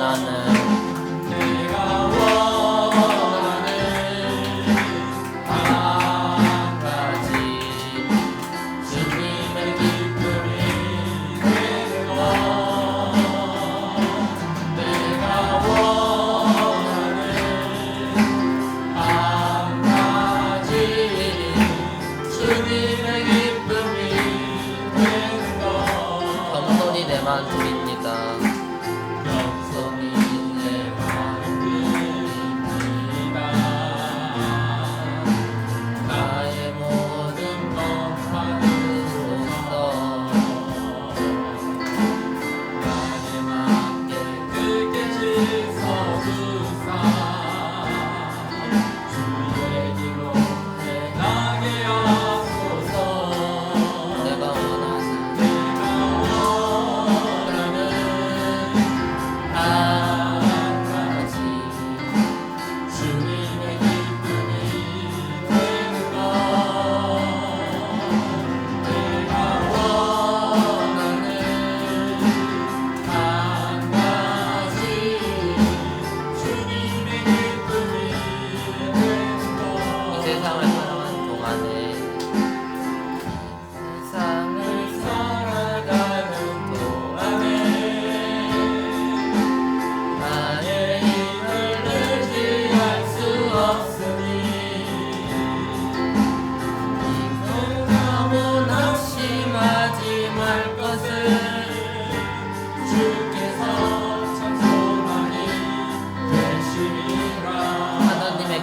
하나님의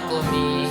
꿈이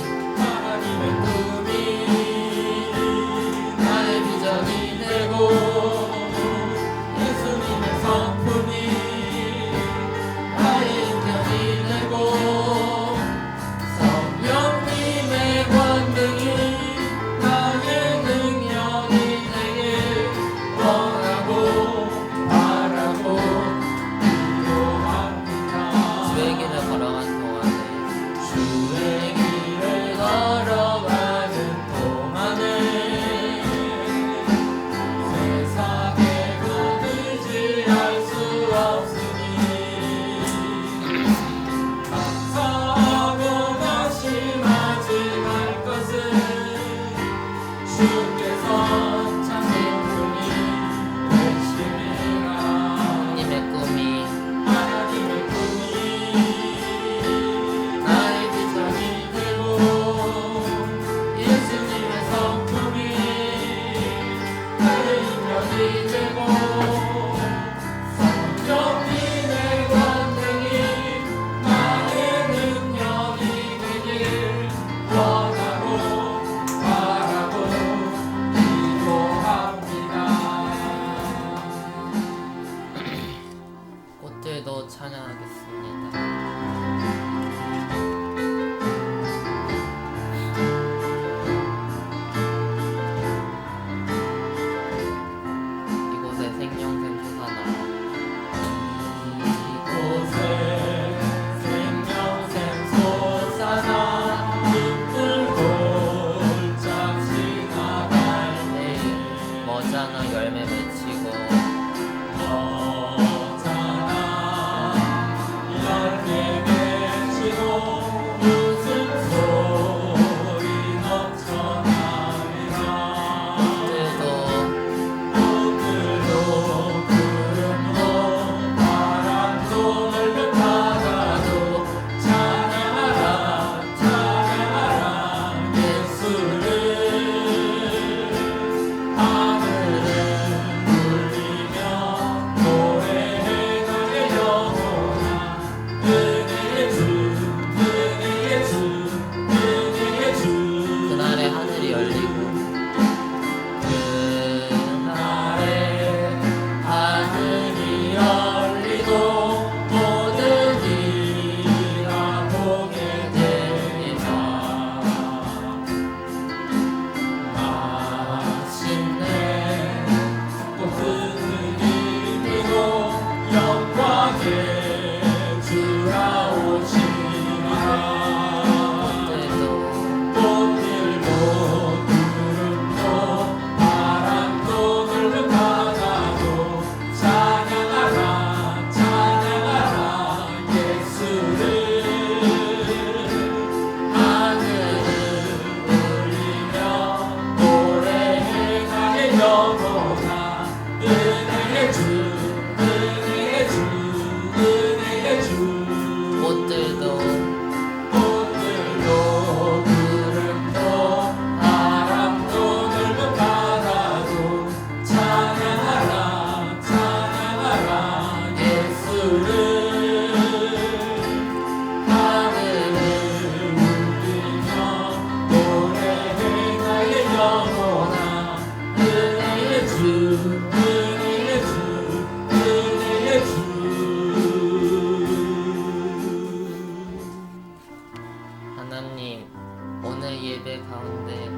세계 가운데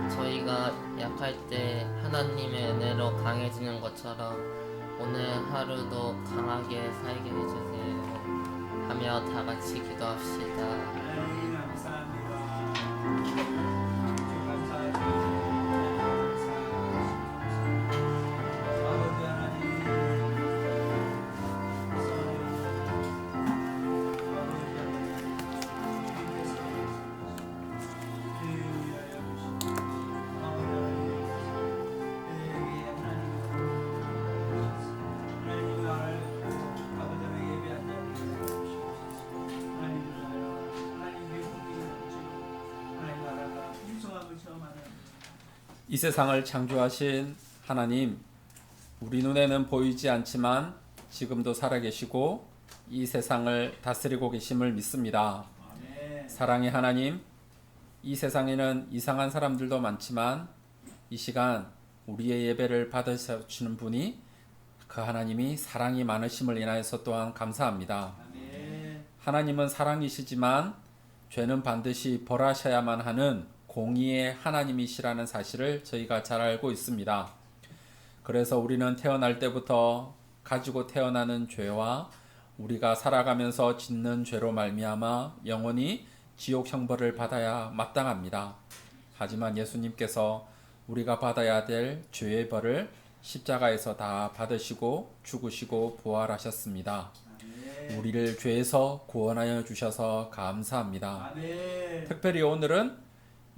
저희가 약할 때 하나님의 은혜로 강해지는 것처럼 오늘 하루도 강하게 살게 해주세요 하며 다 같이 기도합시다. 감사합니다. 아버지 이 세상을 창조하신 하나님, 우리 눈에는 보이지 않지만 지금도 살아계시고 이 세상을 다스리고 계심을 믿습니다. 사랑의 하나님, 이 세상에는 이상한 사람들도 많지만 이 시간 우리의 예배를 받으시는 분이 그 하나님이 사랑이 많으심을 인하여서 또한 감사합니다. 하나님은 사랑이시지만 죄는 반드시 벌하셔야만 하는 공의의 하나님이시라는 사실을 저희가 잘 알고 있습니다. 그래서 우리는 태어날 때부터 가지고 태어나는 죄와 우리가 살아가면서 짓는 죄로 말미암아 영원히 지옥 형벌을 받아야 마땅합니다. 하지만 예수님께서 우리가 받아야 될 죄의 벌을 십자가에서 다 받으시고 죽으시고 부활하셨습니다. 우리를 죄에서 구원하여 주셔서 감사합니다. 특별히 오늘은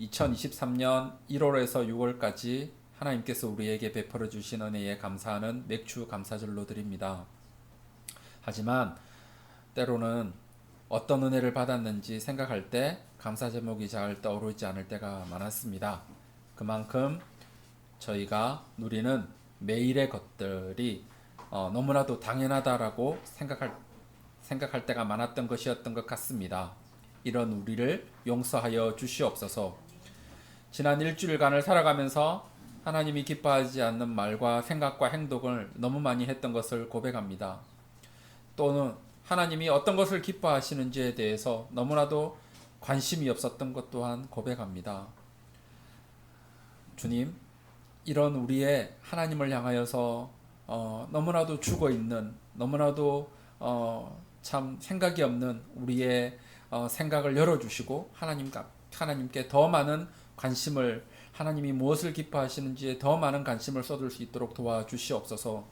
2023년 1월에서 6월까지 하나님께서 우리에게 베풀어 주신 은혜에 감사하는 맥주 감사절로 드립니다. 하지만 때로는 어떤 은혜를 받았는지 생각할 때 감사 제목이 잘 떠오르지 않을 때가 많았습니다. 그만큼 저희가 누리는 매일의 것들이 너무나도 당연하다라고 생각할 때가 많았던 것이었던 것 같습니다. 이런 우리를 용서하여 주시옵소서. 지난 일주일간을 살아가면서 하나님이 기뻐하지 않는 말과 생각과 행동을 너무 많이 했던 것을 고백합니다. 또는 하나님이 어떤 것을 기뻐하시는지에 대해서 너무나도 관심이 없었던 것 또한 고백합니다. 주님, 이런 우리의 하나님을 향하여서 너무나도 죽어있는, 너무나도 참 생각이 없는 우리의 생각을 열어주시고 하나님께 더 많은 관심을, 하나님이 무엇을 기뻐하시는지에 더 많은 관심을 쏟을 수 있도록 도와주시옵소서.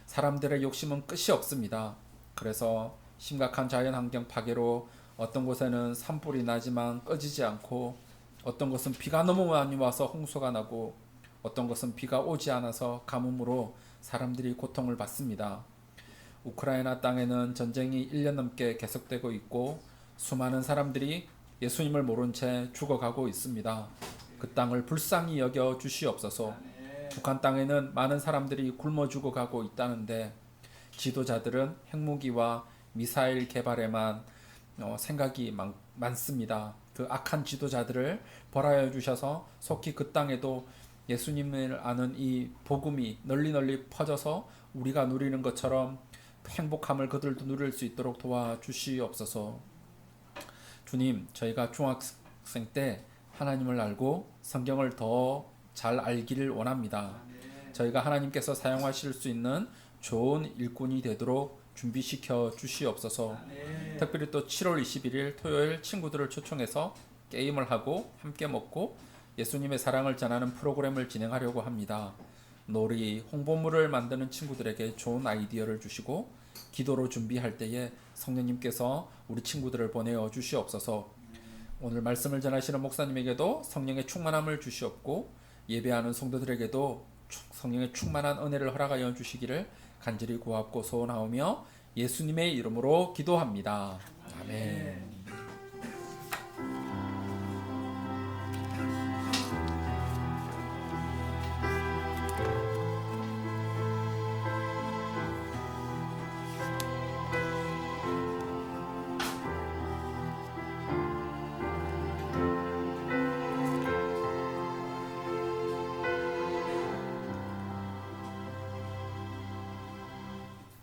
사람들의 욕심은 끝이 없습니다. 그래서 심각한 자연환경 파괴로 어떤 곳에는 산불이 나지만 꺼지지 않고, 어떤 곳은 비가 너무 많이 와서 홍수가 나고, 어떤 것은 비가 오지 않아서 가뭄으로 사람들이 고통을 받습니다. 우크라이나 땅에는 전쟁이 1년 넘게 계속되고 있고 수많은 사람들이 예수님을 모른 채 죽어가고 있습니다. 그 땅을 불쌍히 여겨 주시옵소서. 북한 땅에는 많은 사람들이 굶어 죽어가고 있다는데 지도자들은 핵무기와 미사일 개발에만 생각이 많습니다. 그 악한 지도자들을 벌하여 주셔서 속히 그 땅에도 예수님을 아는 이 복음이 널리 퍼져서 우리가 누리는 것처럼 행복함을 그들도 누릴 수 있도록 도와주시옵소서. 주님, 저희가 중학생 때 하나님을 알고 성경을 더 잘 알기를 원합니다. 저희가 하나님께서 사용하실 수 있는 좋은 일꾼이 되도록 준비시켜 주시옵소서. 특별히 또 7월 21일 토요일 친구들을 초청해서 게임을 하고 함께 먹고 예수님의 사랑을 전하는 프로그램을 진행하려고 합니다. 놀이, 홍보물을 만드는 친구들에게 좋은 아이디어를 주시고 기도로 준비할 때에 성령님께서 우리 친구들을 보내어 주시옵소서. 오늘 말씀을 전하시는 목사님에게도 성령의 충만함을 주시옵고 예배하는 성도들에게도 성령의 충만한 은혜를 허락하여 주시기를 간절히 구하고 소원하오며 예수님의 이름으로 기도합니다. 아멘.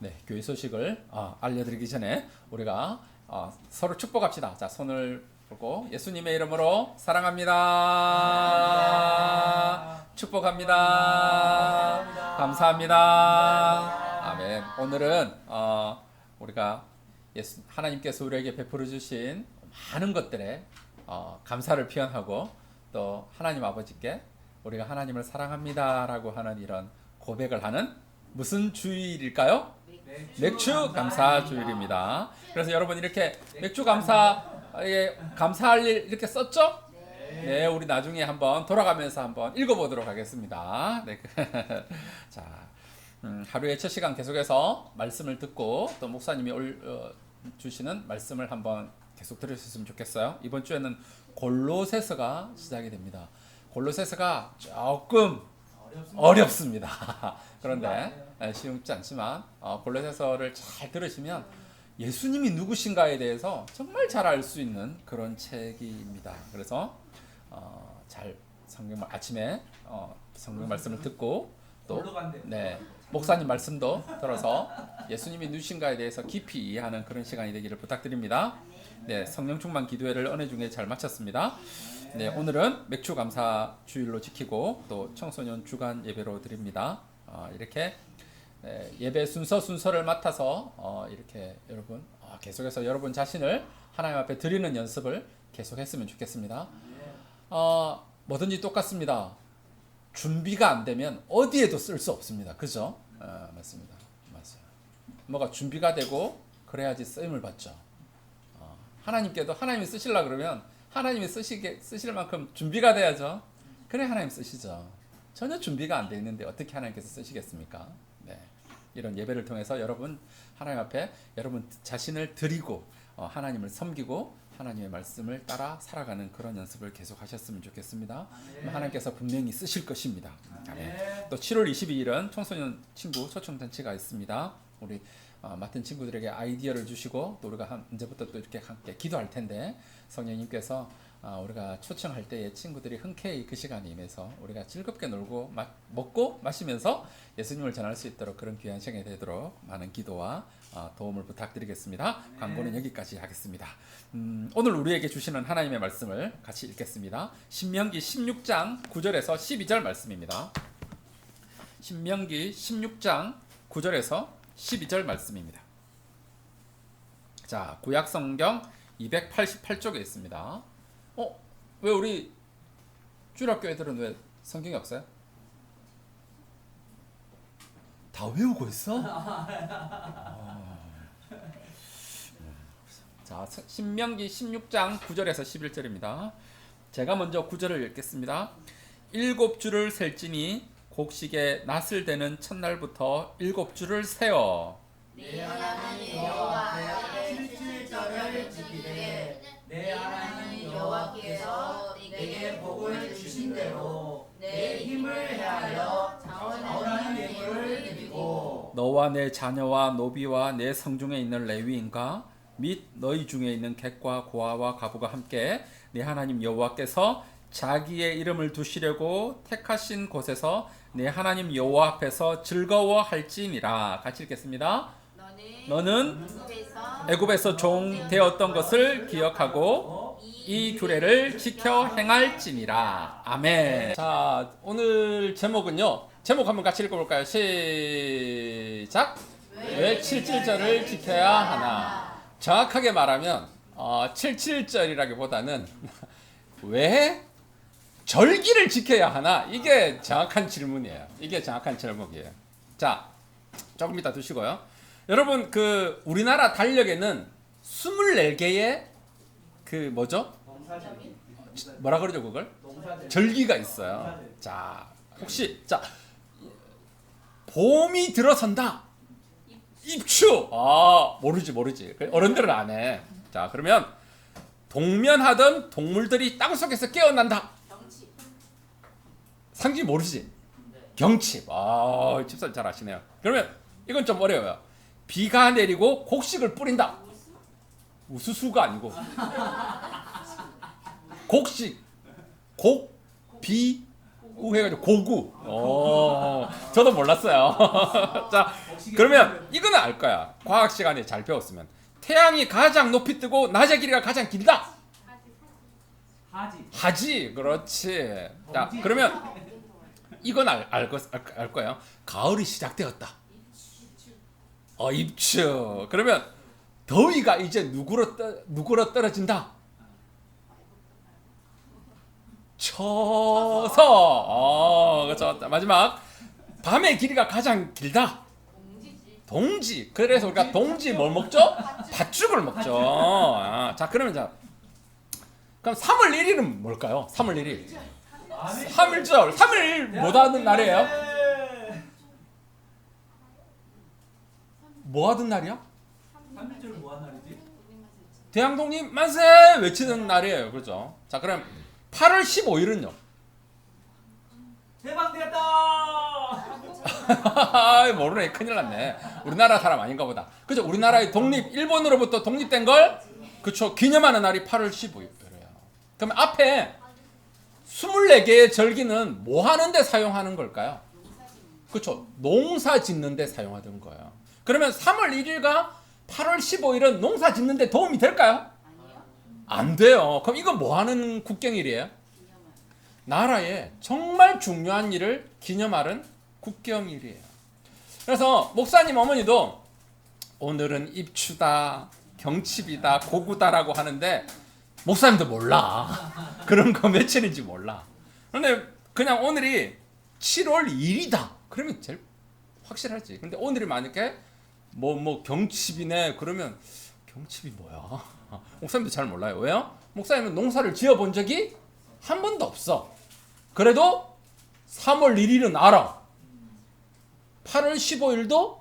네, 교회 소식을 알려드리기 전에 우리가 서로 축복합시다. 자, 손을 그리고 예수님의 이름으로 사랑합니다. 축복합니다. 감사합니다. 아멘. 오늘은 우리가 하나님께서 우리에게 베풀어 주신 많은 것들에 감사를 표현하고 또 하나님 아버지께 우리가 하나님을 사랑합니다라고 하는 이런 고백을 하는 무슨 주일일까요? 맥주 감사 주일입니다. 그래서 여러분 이렇게 맥주 감사할 일 이렇게 썼죠? 네, 우리 나중에 한번 돌아가면서 한번 읽어보도록 하겠습니다. 네. 자, 하루의 첫 시간 계속해서 말씀을 듣고 또 목사님이 주시는 말씀을 한번 계속 들으셨으면 좋겠어요. 이번 주에는 골로새서가 시작이 됩니다. 골로새서가 조금 어렵습니다. 그런데 쉬운지 않지만 골로새서를 잘 들으시면 예수님이 누구신가에 대해서 정말 잘 알 수 있는 그런 책입니다. 그래서 잘 성경 아침에 성경 말씀을 듣고 또 목사님 말씀도 들어서 예수님이 누구신가에 대해서 깊이 이해하는 그런 시간이 되기를 부탁드립니다. 네, 성령 충만 기도회를 은혜 중에 잘 마쳤습니다. 네, 오늘은 맥주 감사 주일로 지키고 또 청소년 주간 예배로 드립니다. 이렇게 예배 순서를 맡아서 이렇게 여러분 계속해서 여러분 자신을 하나님 앞에 드리는 연습을 계속했으면 좋겠습니다. 뭐든지 똑같습니다. 준비가 안 되면 어디에도 쓸 수 없습니다. 그죠? 맞습니다. 맞아요. 뭐가 준비가 되고 그래야지 쓰임을 받죠. 하나님께도 하나님이 쓰시려 그러면 하나님이 쓰실 만큼 준비가 돼야죠. 그래 하나님 쓰시죠. 전혀 준비가 안 돼 있는데 어떻게 하나님께서 쓰시겠습니까? 네. 이런 예배를 통해서 여러분 하나님 앞에 여러분 자신을 드리고 하나님을 섬기고 하나님의 말씀을 따라 살아가는 그런 연습을 계속 하셨으면 좋겠습니다. 하나님께서 분명히 쓰실 것입니다. 아멘. 또 7월 22일은 청소년 친구 초청잔치가 있습니다. 우리 맡은 친구들에게 아이디어를 주시고 또 우리가 이제부터 또 이렇게 함께 기도할 텐데 성령님께서 우리가 초청할 때에 친구들이 흔쾌히 그 시간에 임해서 우리가 즐겁게 놀고 먹고 마시면서 예수님을 전할 수 있도록 그런 귀한 시간이 되도록 많은 기도와 도움을 부탁드리겠습니다. 광고는 여기까지 하겠습니다. 오늘 우리에게 주시는 하나님의 말씀을 같이 읽겠습니다. 신명기 16장 9절에서 12절 말씀입니다. 신명기 16장 9절에서 12절 말씀입니다. 자, 구약 성경 288쪽에 있습니다. 왜 우리 주일학교 애들은 왜 성경이 없어요? 다 외우고 있어? 자, 신명기 16장 9절에서 11절입니다. 제가 먼저 9절을 읽겠습니다. 7주를 셀지니 곡식의 낫을 대는 첫날부터 7주를 세어 내 하나님 여호와 앞에 칠칠절을 지키되 내 하나님 여호와께서 내게 복을 주신 대로 내 힘을 해하여 자원하는 예물을 드리고 너와 내 자녀와 노비와 내 성중에 있는 레위인과 및 너희 중에 있는 객과 고아와 가부가 함께 내 하나님 여호와께서 자기의 이름을 두시려고 택하신 곳에서 내 하나님 여호와 앞에서 즐거워할지니라. 같이 읽겠습니다. 너는 애굽에서 종 되었던 것을 기억하고 이 규례를 지켜 행할지니라. 아멘. 자, 오늘 제목은요. 제목 한번 같이 읽어볼까요? 시작. 왜 77절을 지켜야 하나? 정확하게 말하면 77절이라기보다는 왜 절기를 지켜야 하나? 이게 정확한 질문이에요. 이게 정확한 제목이에요. 자, 조금 이따 두시고요. 여러분, 우리나라 달력에는 24개의 뭐죠? 뭐라 그러죠, 그걸? 절기가 있어요. 자, 혹시 봄이 들어선다. 입추. 모르지. 어른들은 안 해. 자, 그러면 동면하던 동물들이 땅속에서 깨어난다. 상징 모르지? 경칩. 집사님 잘 아시네요. 그러면 이건 좀 어려워요. 비가 내리고 곡식을 뿌린다. 우수수가 아니고 곡식. 곡비 우 해가지고 고구. 저도 몰랐어요. 자, 그러면 이거는 알 거야. 과학 시간에 잘 배웠으면 태양이 가장 높이 뜨고 낮의 길이가 가장 길다. 하지. 그렇지. 자, 그러면 이건 알 거예요. 가을이 시작되었다. 입추. 그러면 더위가 이제 누구로 떨어진다? 쳐서. 그렇죠. 마지막 밤의 길이가 가장 길다. 동지. 그래서 우리가 동지 뭘 먹죠? 팥죽을 먹죠. 자, 그러면 그럼 3월 1일은 뭘까요? 3월 1일. 3일절. 3일 못 하는 날이에요? 뭐 하던 날이야? 3일절 뭐 하는 날이지? 대항독립 만세 외치는 날이에요. 그렇죠? 자, 그럼 8월 15일은요? 대박되었다. 모르네. 큰일 났네. 우리나라 사람 아닌가 보다. 그죠? 우리나라의 독립, 일본으로부터 독립된 걸 그쵸? 기념하는 날이 8월 15일이에요. 그러면 앞에 24개의 절기는 뭐 하는데 사용하는 걸까요? 그쵸? 농사 짓는데 사용하던 거예요. 그러면 3월 1일과 8월 15일은 농사 짓는데 도움이 될까요? 안 돼요. 그럼 이건 뭐 하는 국경일이에요? 나라의 정말 중요한 일을 기념하는 국경일이에요. 그래서 목사님 어머니도 오늘은 입추다, 경칩이다, 고구다라고 하는데 목사님도 몰라. 그런 거 며칠인지 몰라. 그런데 그냥 오늘이 7월 2일이다. 그러면 제일 확실하지. 근데 오늘이 만약에 뭐 경칩이네. 그러면 경칩이 뭐야? 목사님도 잘 몰라요. 왜요? 목사님은 농사를 지어본 적이 한 번도 없어. 그래도 3월 1일은 알아. 8월 15일도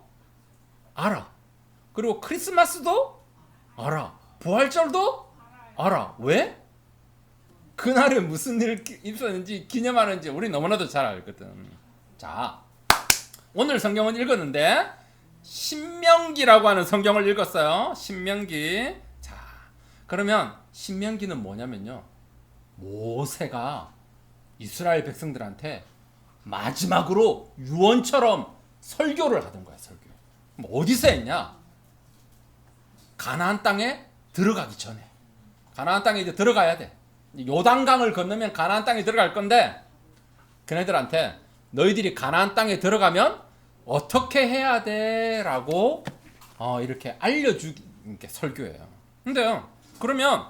알아. 그리고 크리스마스도 알아. 부활절도 알아. 왜? 그날에 무슨 일 있었는지 기념하는지 우리 너무나도 잘 알거든. 자, 오늘 성경은 읽었는데 신명기라고 하는 성경을 읽었어요. 신명기. 자, 그러면 신명기는 뭐냐면요, 모세가 이스라엘 백성들한테 마지막으로 유언처럼 설교를 하던 거야. 설교. 어디서 했냐? 가나안 땅에 들어가기 전에. 가나안 땅에 이제 들어가야 돼. 요단강을 건너면 가나안 땅에 들어갈 건데 그네들한테 너희들이 가나안 땅에 들어가면 어떻게 해야 돼? 라고 이렇게 알려주는 게 설교예요. 근데요, 그러면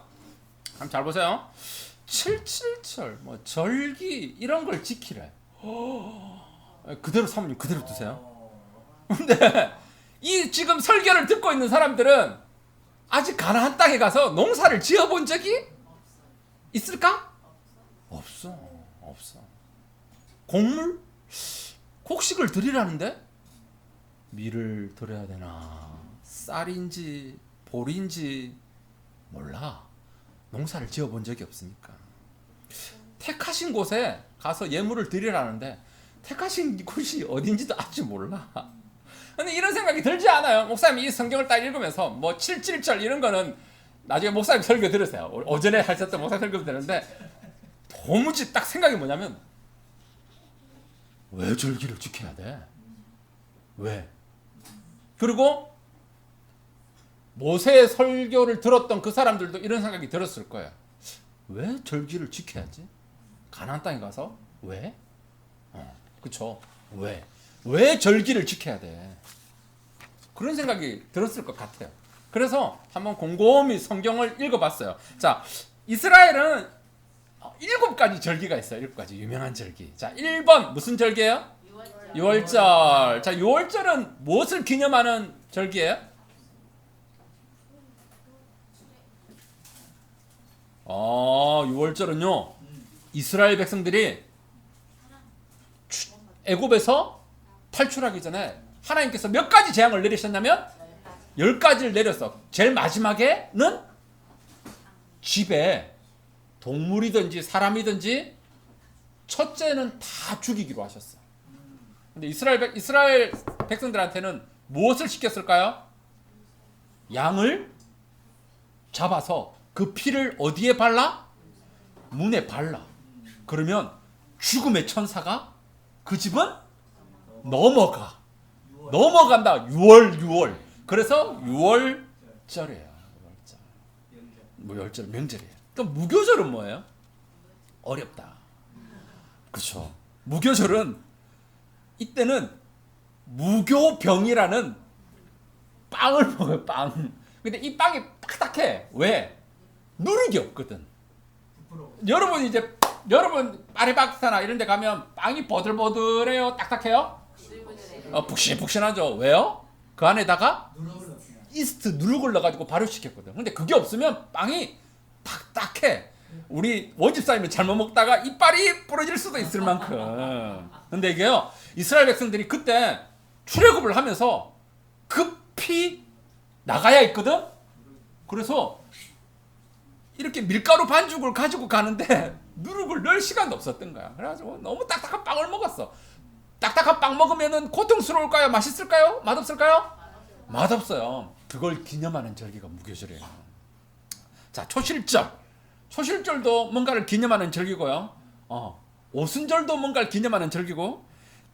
한번 잘 보세요. 7.7절, 절기 이런 걸 지키래. 그대로 사모님 그대로 두세요. 근데 이 지금 설교를 듣고 있는 사람들은 아직 가나안 땅에 가서 농사를 지어본 적이 있을까? 없어. 곡식을 드리라는데 밀을 드려야 되나 쌀인지 보리인지 몰라. 농사를 지어본 적이 없으니까. 택하신 곳에 가서 예물을 드리라는데 택하신 곳이 어딘지도 아직 몰라. 근데 이런 생각이 들지 않아요? 목사님이 이 성경을 딱 읽으면서 7.7절 이런 거는 나중에 목사님 설교 들으세요. 오전에 하셨던 목사님 설교 들었는데 도무지 딱 생각이 뭐냐면 왜 절기를 지켜야 돼? 왜? 그리고 모세의 설교를 들었던 그 사람들도 이런 생각이 들었을 거예요. 왜 절기를 지켜야지? 가나안 땅에 가서 왜? 그쵸? 왜 절기를 지켜야 돼? 그런 생각이 들었을 것 같아요. 그래서 한번 곰곰이 성경을 읽어봤어요. 자, 이스라엘은 7가지 절기가 있어요. 7가지 유명한 절기. 자, 1번 무슨 절기예요? 유월절. 자, 유월절은 무엇을 기념하는 절기예요? 유월절은요, 이스라엘 백성들이 애굽에서 탈출하기 전에 하나님께서 몇 가지 재앙을 내리셨냐면 10가지를 내렸어. 제일 마지막에는 집에 동물이든지 사람이든지 첫째는 다 죽이기로 하셨어. 근데 이스라엘 백성들한테는 무엇을 시켰을까요? 양을 잡아서 그 피를 어디에 발라? 문에 발라. 그러면 죽음의 천사가 그 집은 넘어간다. 6월. 그래서 6월절이에요. 6월절 명절이에요. 그럼 무교절은 뭐예요? 어렵다. 그렇죠. 무교절은 이때는 무교병이라는 빵을 먹어요. 빵. 근데 이 빵이 딱딱해. 왜? 누룩이 없거든. 여러분 이제 여러분 파리박스나 이런 데 가면 빵이 버들버들해요? 딱딱해요? 푹신푹신하죠. 왜요? 그 안에다가 이스트 누룩을 넣어가지고 발효시켰거든. 근데 그게 없으면 빵이 딱딱해. 우리 원집사님이 잘못 먹다가 이빨이 부러질 수도 있을 만큼. 근데 이게요, 이스라엘 백성들이 그때 출애굽을 하면서 급히 나가야 했거든. 그래서 이렇게 밀가루 반죽을 가지고 가는데 누룩을 넣을 시간도 없었던 거야. 그래가지고 너무 딱딱한 빵을 먹었어. 딱딱한 빵 먹으면은 고통스러울까요? 맛있을까요? 맛없을까요? 맛없어요. 그걸 기념하는 절기가 무교절이에요. 자, 초실절. 초실절도 뭔가를 기념하는 절기고요. 오순절도 뭔가를 기념하는 절기고,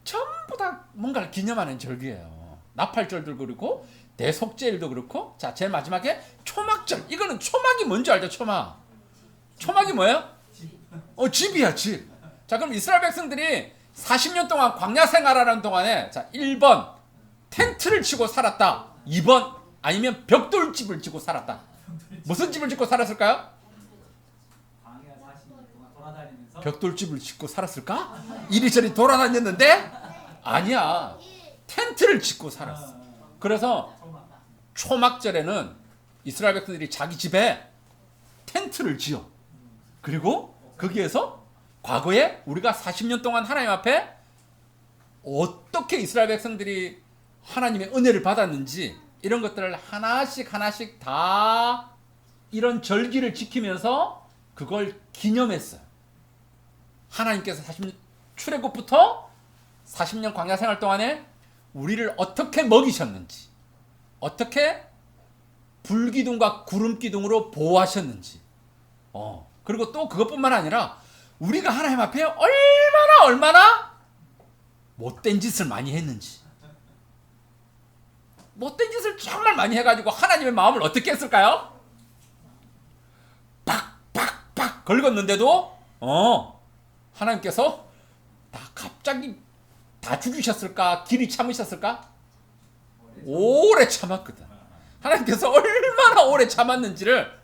전부 다 뭔가를 기념하는 절기예요. 나팔절도 그렇고, 대속제일도 그렇고, 자, 제일 마지막에 초막절. 이거는 초막이 뭔지 알죠? 초막. 초막이 뭐예요? 집이야, 집. 자, 그럼 이스라엘 백성들이 40년 동안 광야 생활하는 동안에, 자, 1번 텐트를 치고 살았다. 2번 아니면 벽돌집을 짓고 살았다. 무슨 집을 짓고 살았을까요? 광야 40년 동안 돌아다니면서 벽돌집을 짓고 살았을까? 이리저리 돌아다녔는데 아니야. 텐트를 짓고 살았어. 그래서 초막절에는 이스라엘 백성들이 자기 집에 텐트를 지어. 그리고 거기에서 과거에 우리가 40년 동안 하나님 앞에 어떻게 이스라엘 백성들이 하나님의 은혜를 받았는지 이런 것들을 하나씩 하나씩 다 이런 절기를 지키면서 그걸 기념했어요. 하나님께서 40년 출애굽부터 40년 광야 생활 동안에 우리를 어떻게 먹이셨는지, 어떻게 불기둥과 구름기둥으로 보호하셨는지, 그리고 또 그것뿐만 아니라 우리가 하나님 앞에 얼마나 못된 짓을 많이 했는지, 못된 짓을 정말 많이 해가지고 하나님의 마음을 어떻게 했을까요? 팍팍팍 긁었는데도 하나님께서 다 갑자기 다 죽이셨을까? 길이 참으셨을까? 오래 참았거든. 하나님께서 얼마나 오래 참았는지를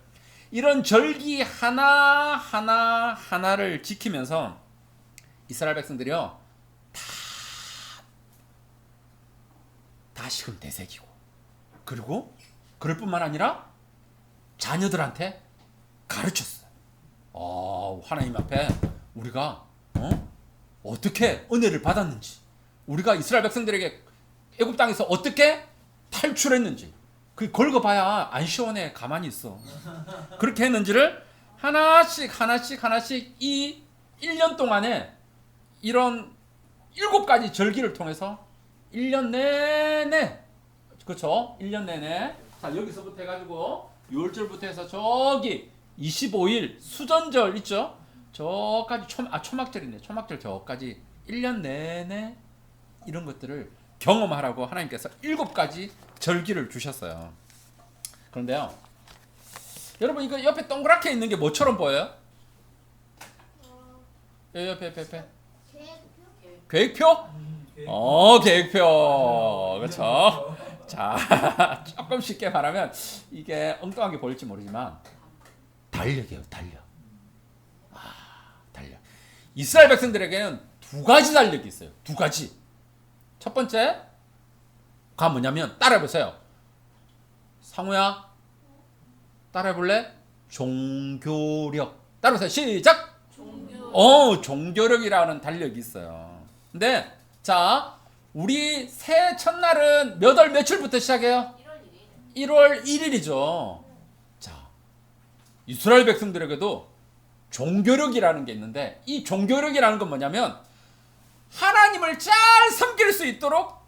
이런 절기 하나를 지키면서 이스라엘 백성들이요 다 다시금 되새기고, 그리고 그럴 뿐만 아니라 자녀들한테 가르쳤어요. 하나님 앞에 우리가 어떻게 은혜를 받았는지, 우리가 이스라엘 백성들에게 애굽 땅에서 어떻게 탈출했는지, 그 긁어봐야 안 시원해. 가만히 있어. 그렇게 했는지를 하나씩 이 1년 동안에 이런 7가지 절기를 통해서 1년 내내, 그렇죠? 1년 내내. 자, 여기서부터 해가지고 6월절부터 해서 저기 25일 수전절 있죠? 저까지 초막절이네. 초막절 저까지 1년 내내 이런 것들을 경험하라고 하나님께서 7가지 절기를 주셨어요. 그런데요, 여러분 이거 옆에 동그랗게 있는 게 뭐처럼 보여요? 옆에 계획표? 계획표. 그렇죠. 자, 조금 쉽게 말하면 이게 엉뚱하게 보일지 모르지만 달력이에요. 달력. 달력. 이스라엘 백성들에게는 2가지 달력이 있어요. 2가지. 첫 번째가 뭐냐면, 따라해보세요. 상우야, 따라해볼래? 종교력. 따라해보세요. 시작. 종교력이라는 달력이 있어요. 근데 자, 우리 새해 첫날은 몇 월 며칠부터 시작해요? 1월 1일이죠. 자, 이스라엘 백성들에게도 종교력이라는 게 있는데, 이 종교력이라는 건 뭐냐면 하나님을 잘 섬길 수 있도록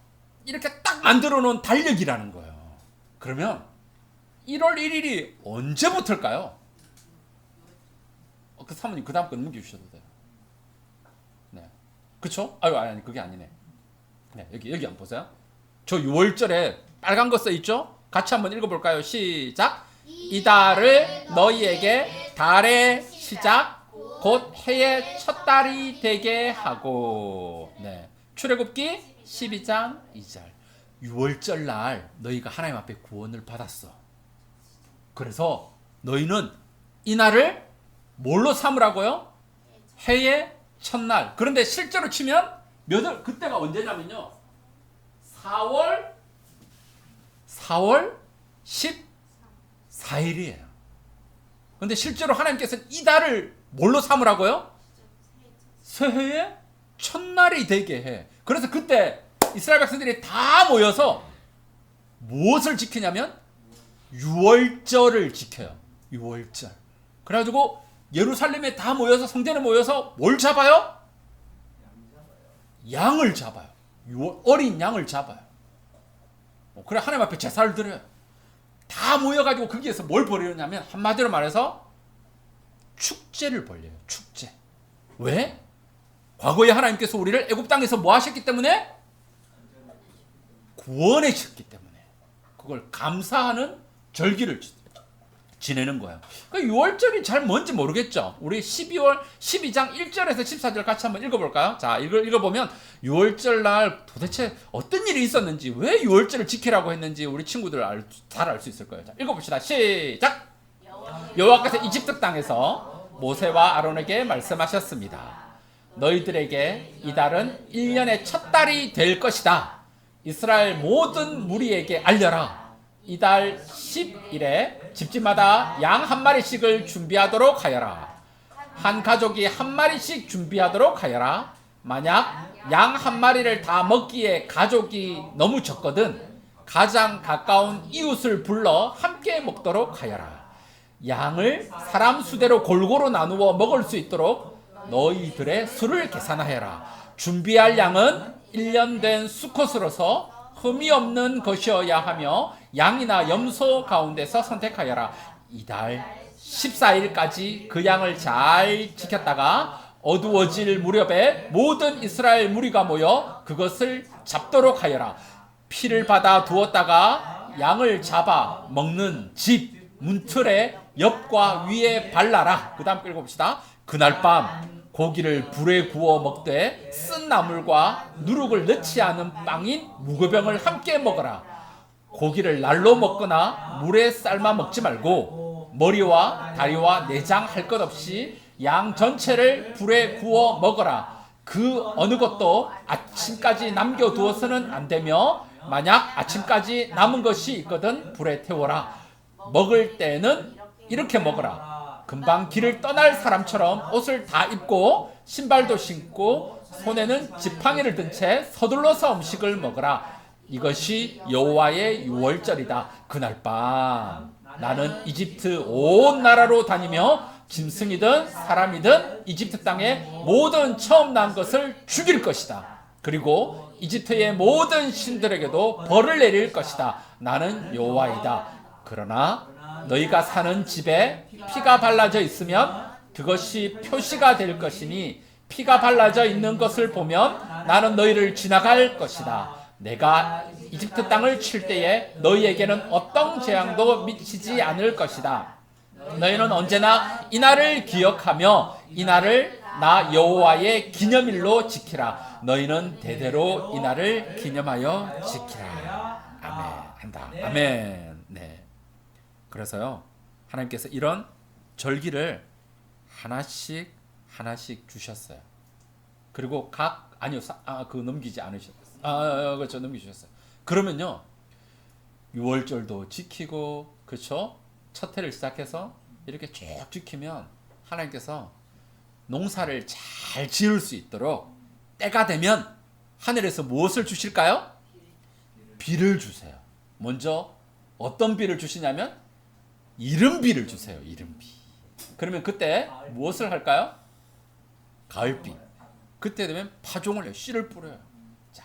이렇게 딱 만들어 놓은 달력이라는 거예요. 그러면 1월 1일이 언제부터일까요? 그 사모님 그 다음 거 넘겨주셔도 돼요. 네, 그쵸? 아니 그게 아니네. 네, 여기 한번 보세요. 저 6월절에 빨간 거 써 있죠? 같이 한번 읽어볼까요? 시작. 이달을 너희에게 달의 시작 곧 해의 첫 달이 되게 하고. 네. 출애굽기 12장 2절. 6월절 날 너희가 하나님 앞에 구원을 받았어. 그래서 너희는 이 날을 뭘로 삼으라고요? 해의 첫날. 그런데 실제로 치면 그때가 언제냐면요. 4월 14일이에요. 그런데 실제로 하나님께서는 이 달을 뭘로 삼으라고요? 새해의 첫날이 되게 해. 그래서 그때 이스라엘 백성들이 다 모여서 무엇을 지키냐면 6월절을 지켜요. 6월절. 그래가지고 예루살렘에 다 모여서 성전에 모여서 뭘 잡아요? 양을 잡아요. 어린 양을 잡아요. 그래 하나님 앞에 제사를 드려요. 다 모여가지고 거기에서 뭘 벌이냐면 한마디로 말해서 축제를 벌려요. 축제. 왜? 과거에 하나님께서 우리를 애굽 땅에서 뭐 하셨기 때문에? 구원하셨기 때문에 그걸 감사하는 절기를 지내는 거예요. 그러니까 6월절이 잘 뭔지 모르겠죠. 우리 12월 12장 1절에서 14절 같이 한번 읽어볼까요? 자, 읽어보면 6월절 날 도대체 어떤 일이 있었는지, 왜 6월절을 지키라고 했는지 우리 친구들 잘 알 수 있을 거예요. 자, 읽어봅시다. 시작! 여호와께서 이집트 땅에서 모세와 아론에게 말씀하셨습니다. 너희들에게 이 달은 1년의 첫 달이 될 것이다. 이스라엘 모든 무리에게 알려라. 이달 10일에 집집마다 양 한 마리씩을 준비하도록 하여라. 한 가족이 한 마리씩 준비하도록 하여라. 만약 양 한 마리를 다 먹기에 가족이 너무 적거든 가장 가까운 이웃을 불러 함께 먹도록 하여라. 양을 사람 수대로 골고루 나누어 먹을 수 있도록 너희들의 수를 계산하여라. 준비할 양은 1년 된 수컷으로서 흠이 없는 것이어야 하며 양이나 염소 가운데서 선택하여라. 이달 14일까지 그 양을 잘 지켰다가 어두워질 무렵에 모든 이스라엘 무리가 모여 그것을 잡도록 하여라. 피를 받아 두었다가 양을 잡아 먹는 집 문틀의 옆과 위에 발라라. 그 다음 읽어봅시다. 그날 밤 고기를 불에 구워 먹되 쓴 나물과 누룩을 넣지 않은 빵인 무교병을 함께 먹어라. 고기를 날로 먹거나 물에 삶아 먹지 말고 머리와 다리와 내장 할 것 없이 양 전체를 불에 구워 먹어라. 그 어느 것도 아침까지 남겨두어서는 안 되며 만약 아침까지 남은 것이 있거든 불에 태워라. 먹을 때는 이렇게 먹어라. 금방 길을 떠날 사람처럼 옷을 다 입고 신발도 신고 손에는 지팡이를 든 채 서둘러서 음식을 먹어라. 이것이 여호와의 6월절이다. 그날 밤 나는 이집트 온 나라로 다니며 짐승이든 사람이든 이집트 땅의 모든 처음 난 것을 죽일 것이다. 그리고 이집트의 모든 신들에게도 벌을 내릴 것이다. 나는 여호와이다. 그러나 너희가 사는 집에 피가 발라져 있으면 그것이 표시가 될 것이니 피가 발라져 있는 것을 보면 나는 너희를 지나갈 것이다. 내가 이집트 땅을 칠 때에 너희에게는 어떤 재앙도 미치지 않을 것이다. 너희는 언제나 이 날을 기억하며 이 날을 나 여호와의 기념일로 지키라. 너희는 대대로 이 날을 기념하여 지키라. 아멘. 한다. 아멘. 네. 그래서요 하나님께서 이런 절기를 하나씩 주셨어요. 그리고 넘기지 않으셨어요. 그렇죠. 넘기셨어요. 그러면요 6월절도 지키고 그렇죠. 첫 해를 시작해서 이렇게 쭉 지키면 하나님께서 농사를 잘 지을 수 있도록 때가 되면 하늘에서 무엇을 주실까요? 비를 주세요. 먼저 어떤 비를 주시냐면 이른비를 주세요. 이른비. 그러면 그때 무엇을 할까요? 가을비. 그때 되면 파종을 해요. 씨를 뿌려요. 자,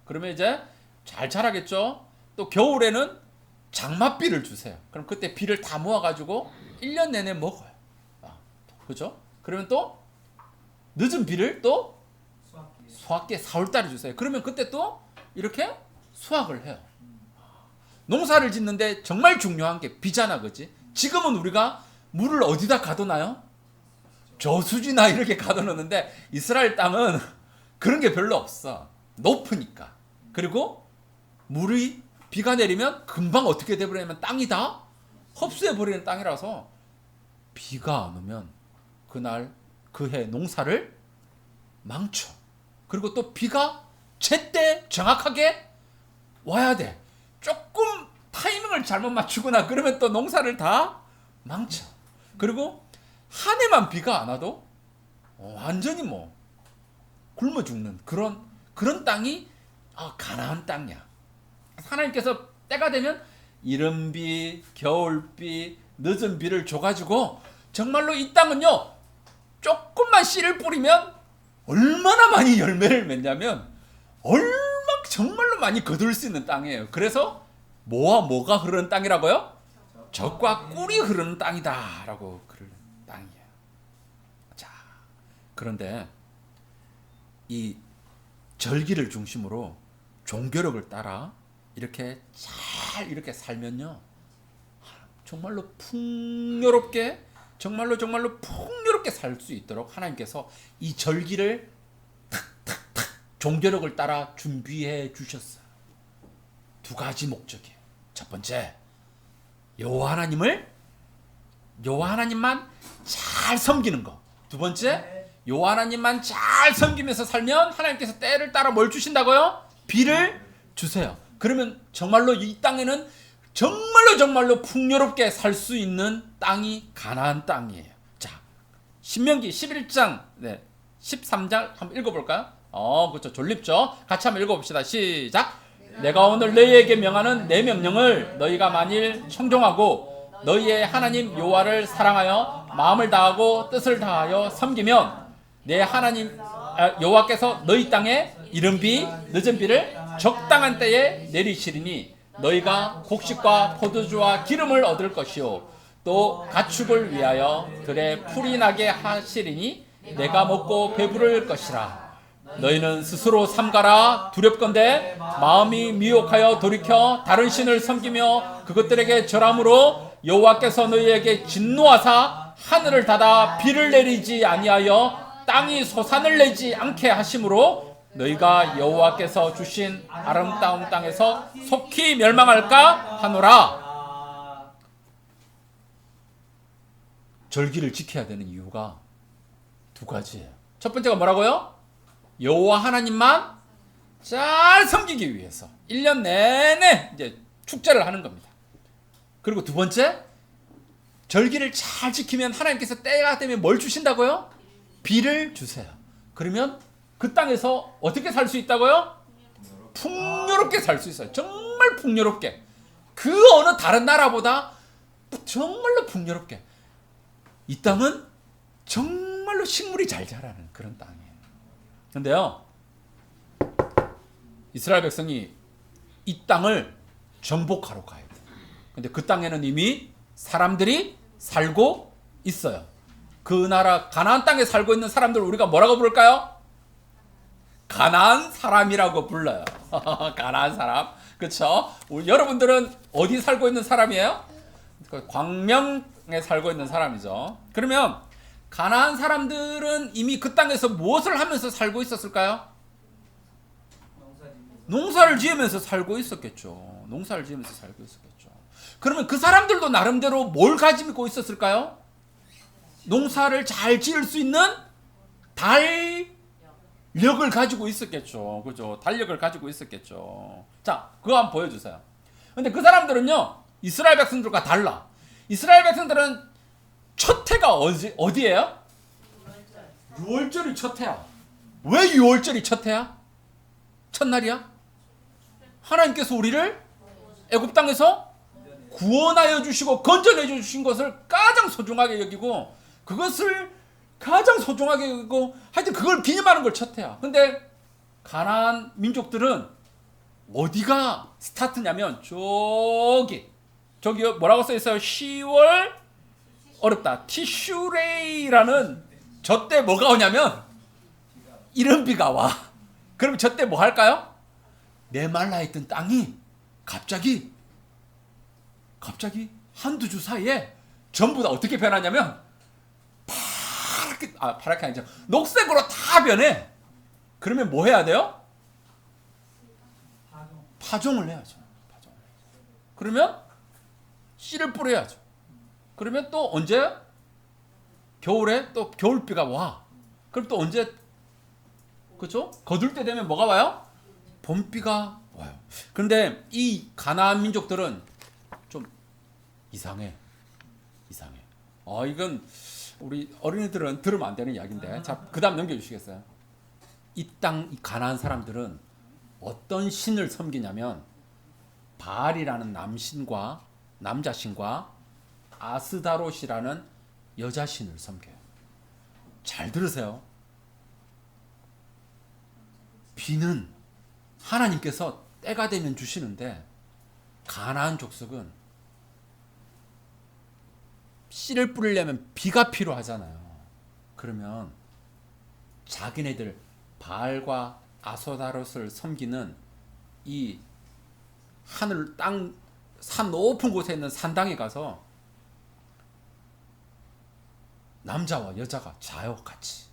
그러면 이제 잘 자라겠죠? 또 겨울에는 장맛비를 주세요. 그럼 그때 비를 다 모아가지고 1년 내내 먹어요. 그죠? 그러면 또 늦은 비를 또 수확기에 4월달에 주세요. 그러면 그때 또 이렇게 수확을 해요. 농사를 짓는데 정말 중요한 게 비잖아, 그지? 지금은 우리가 물을 어디다 가두나요? 저수지나 이렇게 가둬놓는데 이스라엘 땅은 그런 게 별로 없어. 높으니까. 그리고 물이 비가 내리면 금방 어떻게 돼버리냐면 땅이 다 흡수해버리는 땅이라서 비가 안 오면 그날 그 해 농사를 망쳐. 그리고 또 비가 제때 정확하게 와야 돼. 조금 타이밍을 잘못 맞추거나 그러면 또 농사를 다 망쳐. 그리고 한 해만 비가 안 와도 완전히 뭐 굶어 죽는 그런 땅이 가나안 땅이야. 하나님께서 때가 되면 이른 비, 겨울비, 늦은 비를 줘가지고 정말로 이 땅은요 조금만 씨를 뿌리면 얼마나 많이 열매를 맺냐면 정말로 많이 거둘 수 있는 땅이에요. 그래서 뭐와 뭐가 흐르는 땅이라고요? 젖과 꿀이 흐르는 땅이다라고 그러는 땅이에요. 자, 그런데 이 절기를 중심으로 종교력을 따라 이렇게 잘 이렇게 살면요 정말로 풍요롭게 정말로 풍요롭게 살 수 있도록 하나님께서 이 절기를 탁탁탁 종교력을 따라 준비해 주셨어요. 두 가지 목적이에요. 첫 번째, 여호와 하나님만 잘 섬기는 거. 두 번째, 여호와 하나님만 잘 섬기면서 살면 하나님께서 때를 따라 뭘 주신다고요? 비를 주세요. 그러면 정말로 이 땅에는 정말로 풍요롭게 살 수 있는 땅이 가나안 땅이에요. 자, 신명기 11장 13장 한번 읽어볼까요? 그렇죠. 졸립죠. 같이 한번 읽어봅시다. 시작. 내가 오늘 너희에게 명하는 내 명령을 너희가 만일 청종하고 너희의 하나님 여호와를 사랑하여 마음을 다하고 뜻을 다하여 섬기면 내 하나님 여호와께서 너희 땅에 이른 비 늦은 비를 적당한 때에 내리시리니 너희가 곡식과 포도주와 기름을 얻을 것이요 또 가축을 위하여 들에 풀이 나게 하시리니 내가 먹고 배부를 것이라. 너희는 스스로 삼가라. 두렵건대 마음이 미혹하여 돌이켜 다른 신을 섬기며 그것들에게 절함으로 여호와께서 너희에게 진노하사 하늘을 닫아 비를 내리지 아니하여 땅이 소산을 내지 않게 하심으로 너희가 여호와께서 주신 아름다운 땅에서 속히 멸망할까 하노라. 절기를 지켜야 되는 이유가 두 가지예요. 첫 번째가 뭐라고요? 여호와 하나님만 잘 섬기기 위해서 1년 내내 이제 축제를 하는 겁니다. 그리고 두 번째, 절기를 잘 지키면 하나님께서 때가 되면 뭘 주신다고요? 비를 주세요. 그러면 그 땅에서 어떻게 살 수 있다고요? 풍요롭게 살 수 있어요. 정말 풍요롭게. 그 어느 다른 나라보다 정말로 풍요롭게. 이 땅은 정말로 식물이 잘 자라는 그런 땅이에요. 근데요, 이스라엘 백성이 이 땅을 정복하러 가야 돼요. 근데 그 땅에는 이미 사람들이 살고 있어요. 그 나라 가나안 땅에 살고 있는 사람들 우리가 뭐라고 부를까요? 가나안 사람이라고 불러요. 가나안 사람. 그렇죠? 여러분들은 어디 살고 있는 사람이에요? 광명에 살고 있는 사람이죠. 그러면 가나안 사람들은 이미 그 땅에서 무엇을 하면서 살고 있었을까요? 농사를 지으면서 살고 있었겠죠. 농사를 지으면서 살고 있었겠죠. 그러면 그 사람들도 나름대로 뭘 가지고 있었을까요? 농사를 잘 지을 수 있는 달력을 가지고 있었겠죠. 그죠? 달력을 가지고 있었겠죠. 자, 그거 한번 보여주세요. 근데 그 사람들은요, 이스라엘 백성들과 달라. 이스라엘 백성들은 첫 해가 어디예요? 6월절이 첫 해야. 왜 6월절이 첫 해야? 첫날이야? 하나님께서 우리를 애굽 땅에서 구원하여 주시고 건져내 주신 것을 가장 소중하게 여기고 그것을 가장 소중하게 여기고 하여튼 그걸 기념하는 걸 첫 해야. 근데 가나안 민족들은 어디가 스타트냐면 저기 뭐라고 써 있어요? 10월 어렵다. 티슈레이라는 저 때 뭐가 오냐면 이른 비가 와. 그럼 저 때 뭐 할까요? 메말라 있던 땅이 갑자기 한두 주 사이에 전부 다 어떻게 변하냐면 파랗게 아니죠. 녹색으로 다 변해. 그러면 뭐 해야 돼요? 파종. 파종을 해야죠. 그러면 씨를 뿌려야죠. 그러면 또 언제? 겨울에 또 겨울비가 와. 그럼 또 언제? 그렇죠? 거둘 때 되면 뭐가 와요? 봄비가 와요. 그런데 이 가나안 민족들은 좀 이상해. 이건 우리 어린이들은 들으면 안 되는 이야기인데. 자, 그다음 넘겨주시겠어요? 이 가나안 사람들은 어떤 신을 섬기냐면 바알이라는 남자신과 아스다롯이라는 여자신을 섬겨요. 잘 들으세요. 비는 하나님께서 때가 되면 주시는데 가나안 족속은 씨를 뿌리려면 비가 필요하잖아요. 그러면 자기네들 바알과 아스다롯을 섬기는 이 하늘 산 높은 곳에 있는 산당에 가서 남자와 여자가 자요 같이.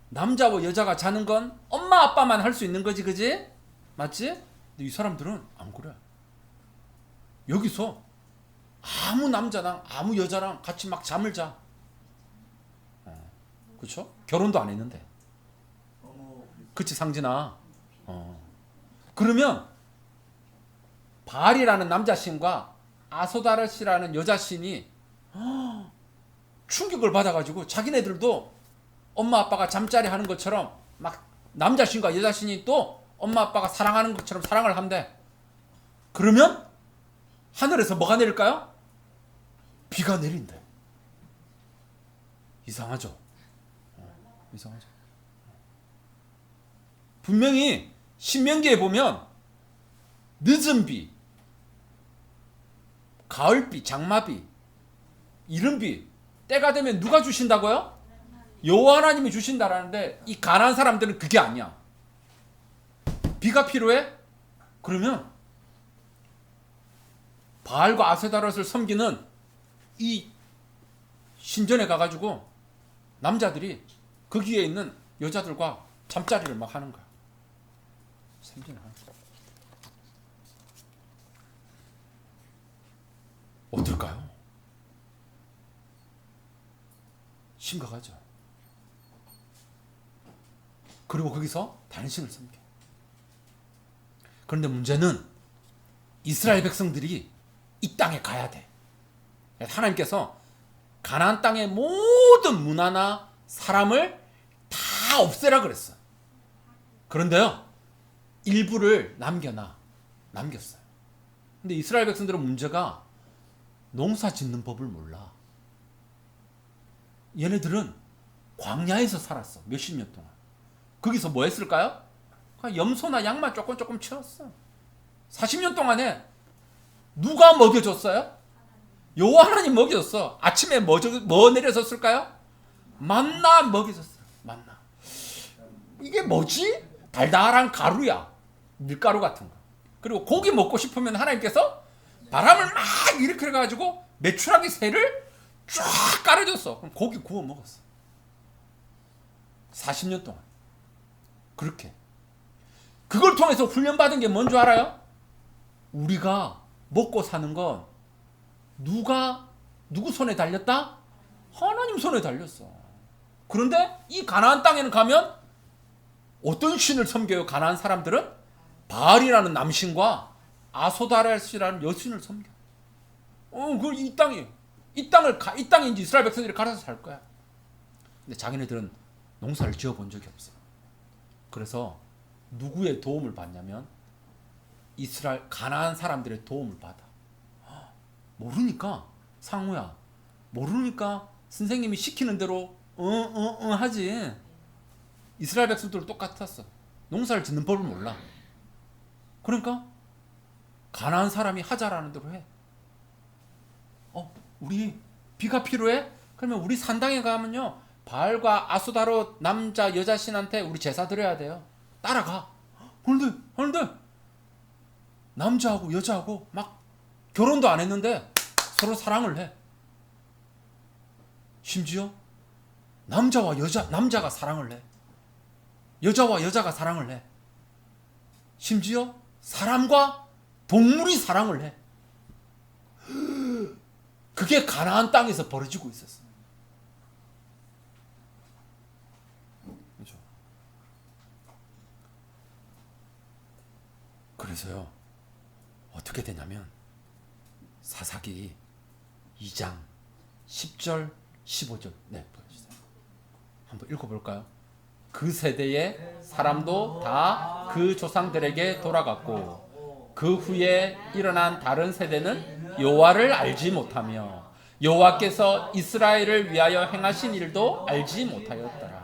남자와 여자가 자는 건 엄마 아빠만 할 수 있는 거지, 그지? 맞지? 근데 이 사람들은 안 그래. 여기서 아무 남자랑 아무 여자랑 같이 막 잠을 자. 그렇죠? 결혼도 안 했는데. 그치 상진아. 그러면 바알이라는 남자신과 아스다롯이라는 여자신이 충격을 받아가지고 자기네들도 엄마 아빠가 잠자리 하는 것처럼 막 남자신과 여자신이 또 엄마 아빠가 사랑하는 것처럼 사랑을 한대. 그러면 하늘에서 뭐가 내릴까요? 비가 내린대. 이상하죠? 이상하죠? 분명히 신명기에 보면 늦은 비, 가을비, 장마비, 이른비 때가 되면 누가 주신다고요? 여호와 하나님이 주신다라는데 이 가나안 사람들은 그게 아니야. 비가 필요해? 그러면 바알과 아스다롯을 섬기는 이 신전에 가가지고 남자들이 거기에 있는 여자들과 잠자리를 막 하는 거야. 생기나. 어떨까요? 심각하죠. 그리고 거기서 단신을 섬겨. 그런데 문제는 이스라엘 백성들이 이 땅에 가야 돼. 하나님께서 가나안 땅의 모든 문화나 사람을 다 없애라 그랬어. 그런데요, 일부를 남겼어요. 근데 이스라엘 백성들은 문제가 농사 짓는 법을 몰라. 얘네들은 광야에서 살았어. 몇십 년 동안. 거기서 뭐 했을까요? 그냥 염소나 양만 조금 치웠어. 40년 동안에 누가 먹여줬어요? 여호와 하나님 먹여줬어. 아침에 뭐 내려졌을까요? 만나 먹여줬어요. 만나. 이게 뭐지? 달달한 가루야. 밀가루 같은 거. 그리고 고기 먹고 싶으면 하나님께서 바람을 막 일으켜가지고 메추라기 새를 쫙 깔아줬어. 그럼 고기 구워 먹었어. 40년 동안. 그렇게. 그걸 통해서 훈련받은 게 뭔 줄 알아요? 우리가 먹고 사는 건 누구 손에 달렸다? 하나님 손에 달렸어. 그런데 이 가나안 땅에는 가면 어떤 신을 섬겨요? 가나안 사람들은 바알이라는 남신과 아스다롯이라는 여신을 섬겨. 그걸 이 땅이에요. 이 땅에 이제 이스라엘 백성들이 갈아서 살 거야. 근데 자기네들은 농사를 지어본 적이 없어. 그래서 누구의 도움을 받냐면 가나안 사람들의 도움을 받아. 모르니까 상우야. 모르니까 선생님이 시키는 대로 하지. 이스라엘 백성들도 똑같았어. 농사를 짓는 법을 몰라. 그러니까 가나안 사람이 하자라는 대로 해. 우리 비가 필요해? 그러면 우리 산당에 가면요, 바알과 아스다롯 남자 여자 신한테 우리 제사 드려야 돼요. 따라가. 그런데 남자하고 여자하고 막 결혼도 안 했는데 서로 사랑을 해. 심지어 남자가 사랑을 해. 여자와 여자가 사랑을 해. 심지어 사람과 동물이 사랑을 해. 그게 가나안 땅에서 벌어지고 있었어. 그렇죠? 그래서요, 어떻게 되냐면 사사기 2장 10절 15절 보여주세요. 한번 읽어볼까요? 그 세대의 사람도 다 그 조상들에게 돌아갔고 그 후에 일어난 다른 세대는 여호와를 알지 못하며 여호와께서 이스라엘을 위하여 행하신 일도 알지 못하였더라.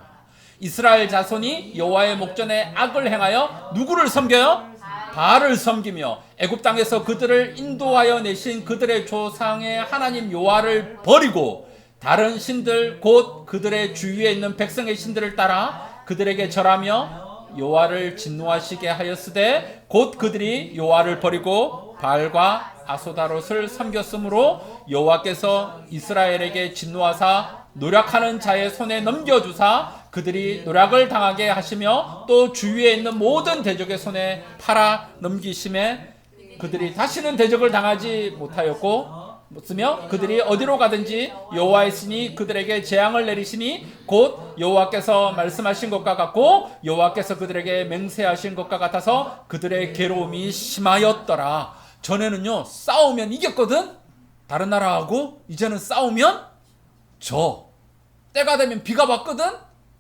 이스라엘 자손이 여호와의 목전에 악을 행하여 누구를 섬겨요? 바알을 섬기며 애굽 땅에서 그들을 인도하여 내신 그들의 조상의 하나님 여호와를 버리고 다른 신들 곧 그들의 주위에 있는 백성의 신들을 따라 그들에게 절하며 여호와를 진노하시게 하였으되 곧 그들이 여호와를 버리고 바알과 아소다롯을 섬겼으므로 여호와께서 이스라엘에게 진노하사 노력하는 자의 손에 넘겨주사 그들이 노력을 당하게 하시며 또 주위에 있는 모든 대적의 손에 팔아 넘기심에 그들이 다시는 대적을 당하지 못하였고 쓰며 그들이 어디로 가든지 여호와의 신이 그들에게 재앙을 내리시니 곧 여호와께서 말씀하신 것과 같고 여호와께서 그들에게 맹세하신 것과 같아서 그들의 괴로움이 심하였더라. 전에는요 싸우면 이겼거든. 다른 나라하고. 이제는 싸우면 져. 때가 되면 비가 왔거든.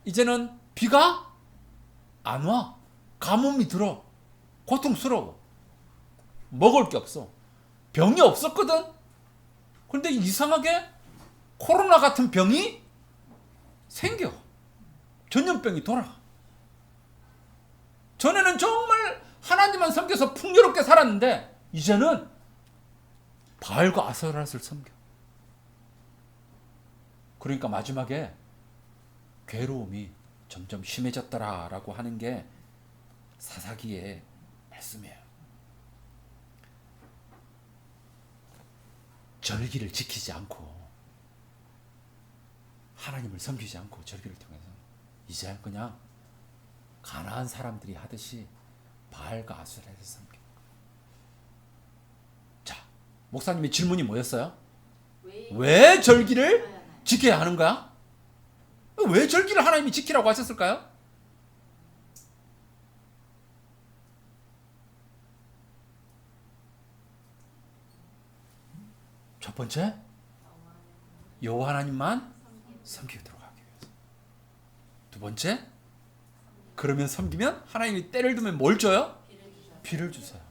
이제는 비가 안 와. 가뭄이 들어. 고통스러워. 먹을 게 없어. 병이 없었거든. 그런데 이상하게 코로나 같은 병이 생겨. 전염병이 돌아. 전에는 정말 하나님만 섬겨서 풍요롭게 살았는데 이제는 바알과 아스타롯을 섬겨. 그러니까 마지막에 괴로움이 점점 심해졌더라라고 하는 게 사사기의 말씀이에요. 절기를 지키지 않고 하나님을 섬기지 않고 절기를 통해서 이제 그냥 가나안 사람들이 하듯이 바알과 아스타롯을 섬겨. 자, 목사님의 질문이 뭐였어요? 왜 절기를 지켜야 하는 거야? 왜 절기를 하나님이 지키라고 하셨을까요? 첫 번째, 여호와 하나님만 섬기도록 하기 위해서. 두 번째, 그러면 섬기면 하나님이 때를 두면 뭘 줘요? 비를 주세요.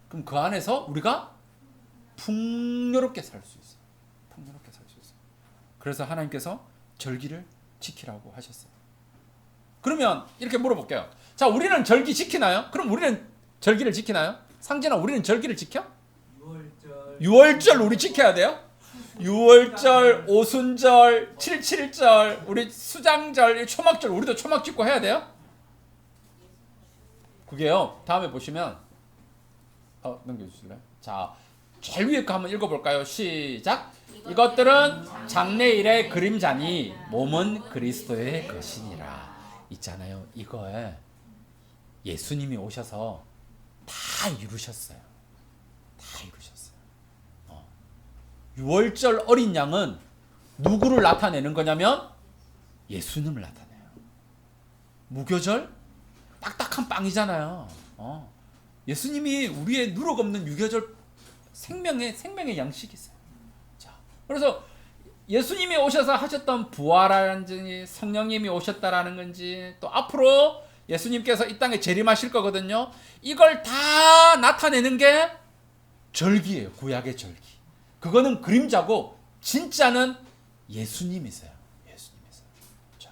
그럼 그 안에서 우리가 풍요롭게 살 수 있어요. 풍요롭게 살 수 있어요. 그래서 하나님께서 절기를 지키라고 하셨어요. 그러면 이렇게 물어볼게요. 자, 우리는 절기 지키나요? 그럼 우리는 절기를 지키나요? 상진아, 우리는 절기를 지켜? 6월절 우리 지켜야 돼요? 6월절, 오순절, 77절, 우리 수장절, 초막절 우리도 초막 짓고 해야 돼요? 그게요. 다음에 보시면 넘겨주실래요? 자, 제일 위에 거 한번 읽어볼까요? 시작. 이것들은 장래일의 그림자니 몸은 그리스도의 것이니라. 있잖아요. 이거에 예수님이 오셔서 다 이루셨어요. 다 이루셨어요. 6월절 어린 양은 누구를 나타내는 거냐면 예수님을 나타내요. 무교절 딱딱한 빵이잖아요. 예수님이 우리의 누룩 없는 유교절 생명의 양식이세요. 자, 그래서 예수님이 오셔서 하셨던 부활하는 건지 성령님이 오셨다라는 건지 또 앞으로 예수님께서 이 땅에 재림하실 거거든요. 이걸 다 나타내는 게 절기예요. 구약의 절기. 그거는 그림자고 진짜는 예수님이세요. 예수님이세요. 자,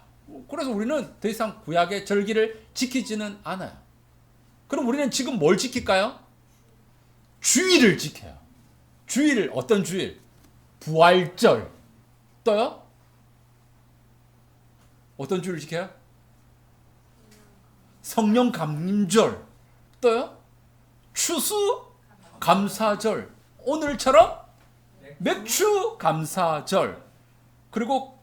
그래서 우리는 더 이상 구약의 절기를 지키지는 않아요. 그럼 우리는 지금 뭘 지킬까요? 주일을 지켜요. 주일, 어떤 주일? 부활절. 또요? 어떤 주일을 지켜요? 성령 감림절. 또요? 추수 감사절. 오늘처럼 맥주 감사절. 그리고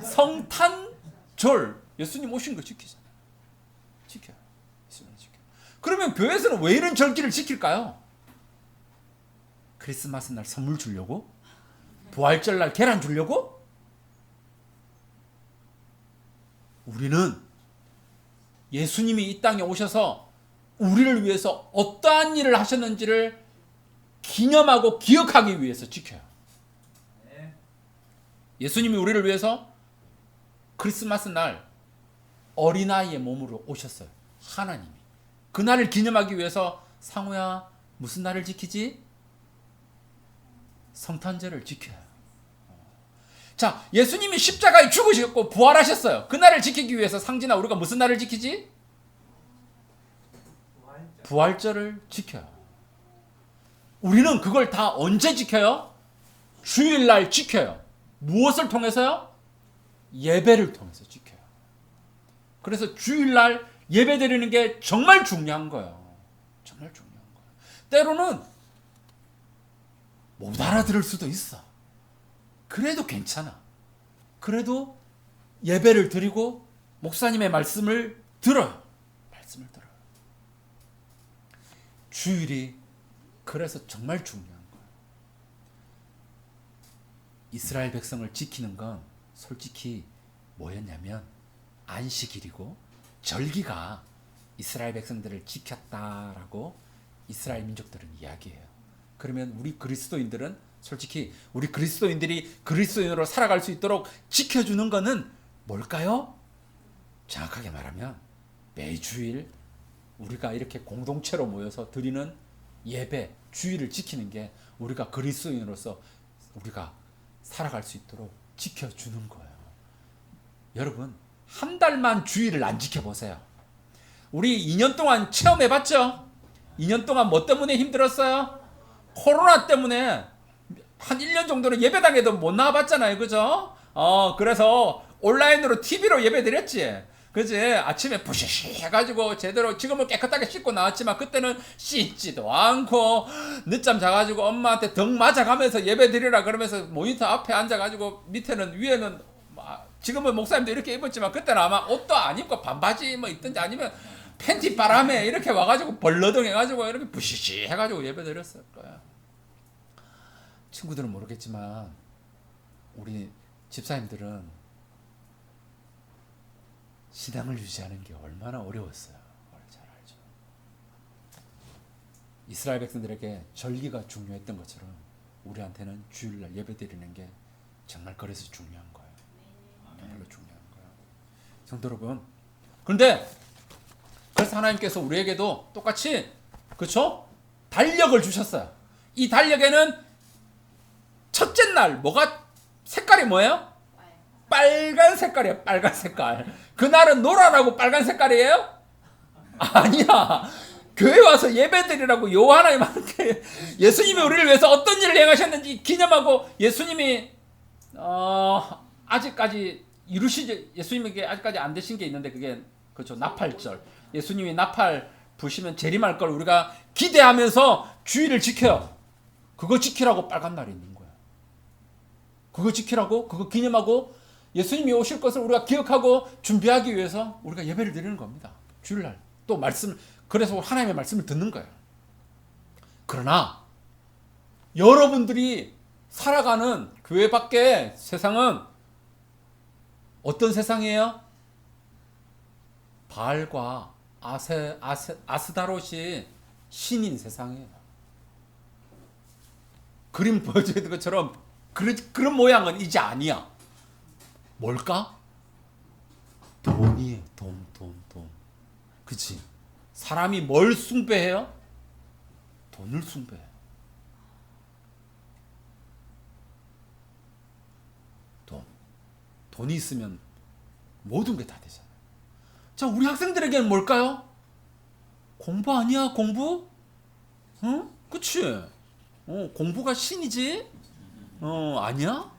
성탄절. 예수님 오신 거 지키잖아요. 지켜요. 예수님 지켜. 그러면 교회에서는 왜 이런 절기를 지킬까요? 크리스마스 날 선물 주려고? 부활절 날 계란 주려고? 우리는 예수님이 이 땅에 오셔서 우리를 위해서 어떠한 일을 하셨는지를 기념하고 기억하기 위해서 지켜요. 네. 예수님이 우리를 위해서 크리스마스 날 어린아이의 몸으로 오셨어요. 하나님이. 그날을 기념하기 위해서 상우야 무슨 날을 지키지? 성탄절을 지켜요. 자, 예수님이 십자가에 죽으셨고 부활하셨어요. 그날을 지키기 위해서 상진아 우리가 무슨 날을 지키지? 부활절을 지켜요. 우리는 그걸 다 언제 지켜요? 주일날 지켜요. 무엇을 통해서요? 예배를 통해서 지켜요. 그래서 주일날 예배 드리는 게 정말 중요한 거예요. 정말 중요한 거예요. 때로는 못 알아들을 수도 있어. 그래도 괜찮아. 그래도 예배를 드리고 목사님의 말씀을 들어요. 말씀을 들어요. 주일이 그래서 정말 중요한 거예요. 이스라엘 백성을 지키는 건 솔직히 뭐였냐면 안식일이고 절기가 이스라엘 백성들을 지켰다라고 이스라엘 민족들은 이야기해요. 그러면 우리 그리스도인들은 솔직히 우리 그리스도인들이 그리스도인으로 살아갈 수 있도록 지켜주는 거는 뭘까요? 정확하게 말하면 매주일 우리가 이렇게 공동체로 모여서 드리는 예배, 주일을 지키는 게 우리가 그리스도인으로서 우리가 살아갈 수 있도록 지켜주는 거예요. 여러분, 한 달만 주일을 안 지켜보세요. 우리 2년 동안 체험해봤죠? 2년 동안 뭐 때문에 힘들었어요? 코로나 때문에 한 1년 정도는 예배당에도 못 나와봤잖아요. 그죠? 그래서 온라인으로 TV로 예배 드렸지. 그지? 아침에 부시시 해가지고 제대로 지금은 깨끗하게 씻고 나왔지만 그때는 씻지도 않고 늦잠 자가지고 엄마한테 덩 맞아가면서 예배 드리라 그러면서 모니터 앞에 앉아가지고 밑에는 위에는 지금은 목사님도 이렇게 입었지만 그때는 아마 옷도 안 입고 반바지 뭐 입든지 아니면 팬티 바람에 이렇게 와가지고 벌러덩 해가지고 이렇게 부시시 해가지고 예배 드렸을 거야. 친구들은 모르겠지만 우리 집사님들은 신앙을 유지하는 게 얼마나 어려웠어요. 잘 알죠. 이스라엘 백성들에게 절기가 중요했던 것처럼 우리한테는 주일날 예배 드리는 게 정말 그래서 중요한 거예요. 정말로 중요한 거예요. 성도 여러분. 그런데 그래서 하나님께서 우리에게도 똑같이 그렇죠? 달력을 주셨어요. 이 달력에는 첫째 날 뭐가 색깔이 뭐예요? 빨간 색깔이에요. 빨간 색깔. 그날은 노란하고 빨간 색깔이에요? 아니야. 교회 와서 예배드리라고 요한하나님한테 예수님이 우리를 위해서 어떤 일을 행하셨는지 기념하고 예수님이 아직까지 이루시지 예수님에게 아직까지 안 되신 게 있는데 그게 그렇죠. 나팔절. 예수님이 나팔 부시면 재림할 걸 우리가 기대하면서 주일을 지켜요. 그거 지키라고 빨간 날이 있는 거야. 그거 지키라고 그거 기념하고 예수님이 오실 것을 우리가 기억하고 준비하기 위해서 우리가 예배를 드리는 겁니다. 주일날 또 말씀 그래서 하나님의 말씀을 듣는 거예요. 그러나 여러분들이 살아가는 교회 밖의 세상은 어떤 세상이에요? 바알과 아스다롯이 신인 세상이에요. 그림 보여주는 것처럼 그런 모양은 이제 아니야. 뭘까? 돈이에요. 돈. 그치? 사람이 뭘 숭배해요? 돈을 숭배해요. 돈이 있으면 모든 게 다 되잖아요. 자, 우리 학생들에게는 뭘까요? 공부 아니야, 공부? 응? 그치? 공부가 신이지? 아니야?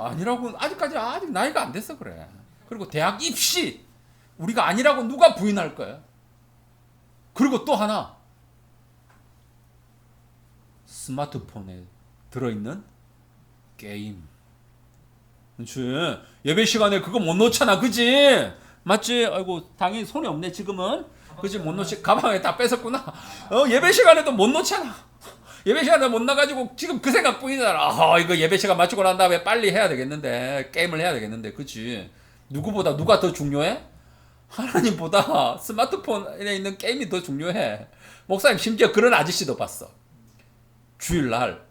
아니라고 아직 나이가 안 됐어 그래. 그리고 대학 입시 우리가 아니라고 누가 부인할 거야. 그리고 또 하나 스마트폰에 들어있는 게임 그렇지. 예배 시간에 그거 못 놓잖아, 그지? 맞지? 아이고 당연히 손이 없네 지금은. 그지? 못 놓지. 가방에 다 뺏었구나. 예배 시간에도 못 놓잖아. 예배 시간에 못 나가지고 지금 그 생각뿐이잖아. 이거 예배 시간 마치고 난 다음에 빨리 해야 되겠는데, 게임을 해야 되겠는데, 그치? 누구보다 누가 더 중요해? 하나님보다 스마트폰에 있는 게임이 더 중요해. 목사님 심지어 그런 아저씨도 봤어. 주일날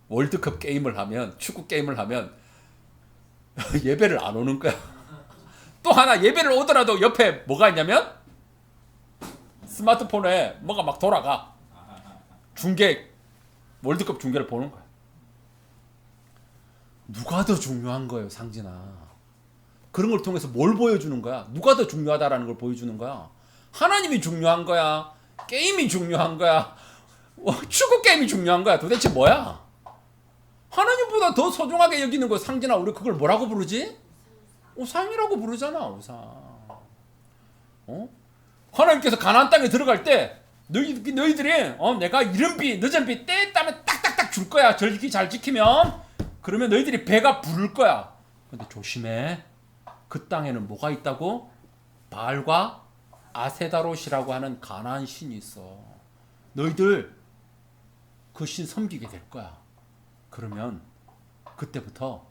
월드컵 게임을 하면, 축구 게임을 하면 예배를 안 오는 거야. 또 하나 예배를 오더라도 옆에 뭐가 있냐면 스마트폰에 뭐가 막 돌아가. 중계, 월드컵 중계를 보는 거야. 누가 더 중요한 거예요, 상진아? 그런 걸 통해서 뭘 보여주는 거야? 누가 더 중요하다라는 걸 보여주는 거야? 하나님이 중요한 거야? 게임이 중요한 거야? 축구 게임이 중요한 거야? 도대체 뭐야? 하나님보다 더 소중하게 여기는 거, 상진아, 우리 그걸 뭐라고 부르지? 우상이라고 부르잖아, 우상. 하나님께서 가나안 땅에 들어갈 때 너희들이 내가 이른 비 늦은 비 때에 따면 딱딱딱 줄 거야. 절기 잘 지키면. 그러면 너희들이 배가 부를 거야. 근데 조심해. 그 땅에는 뭐가 있다고? 바알과 아세다롯이라고 하는 가나안 신이 있어. 너희들 그 신 섬기게 될 거야. 그러면 그때부터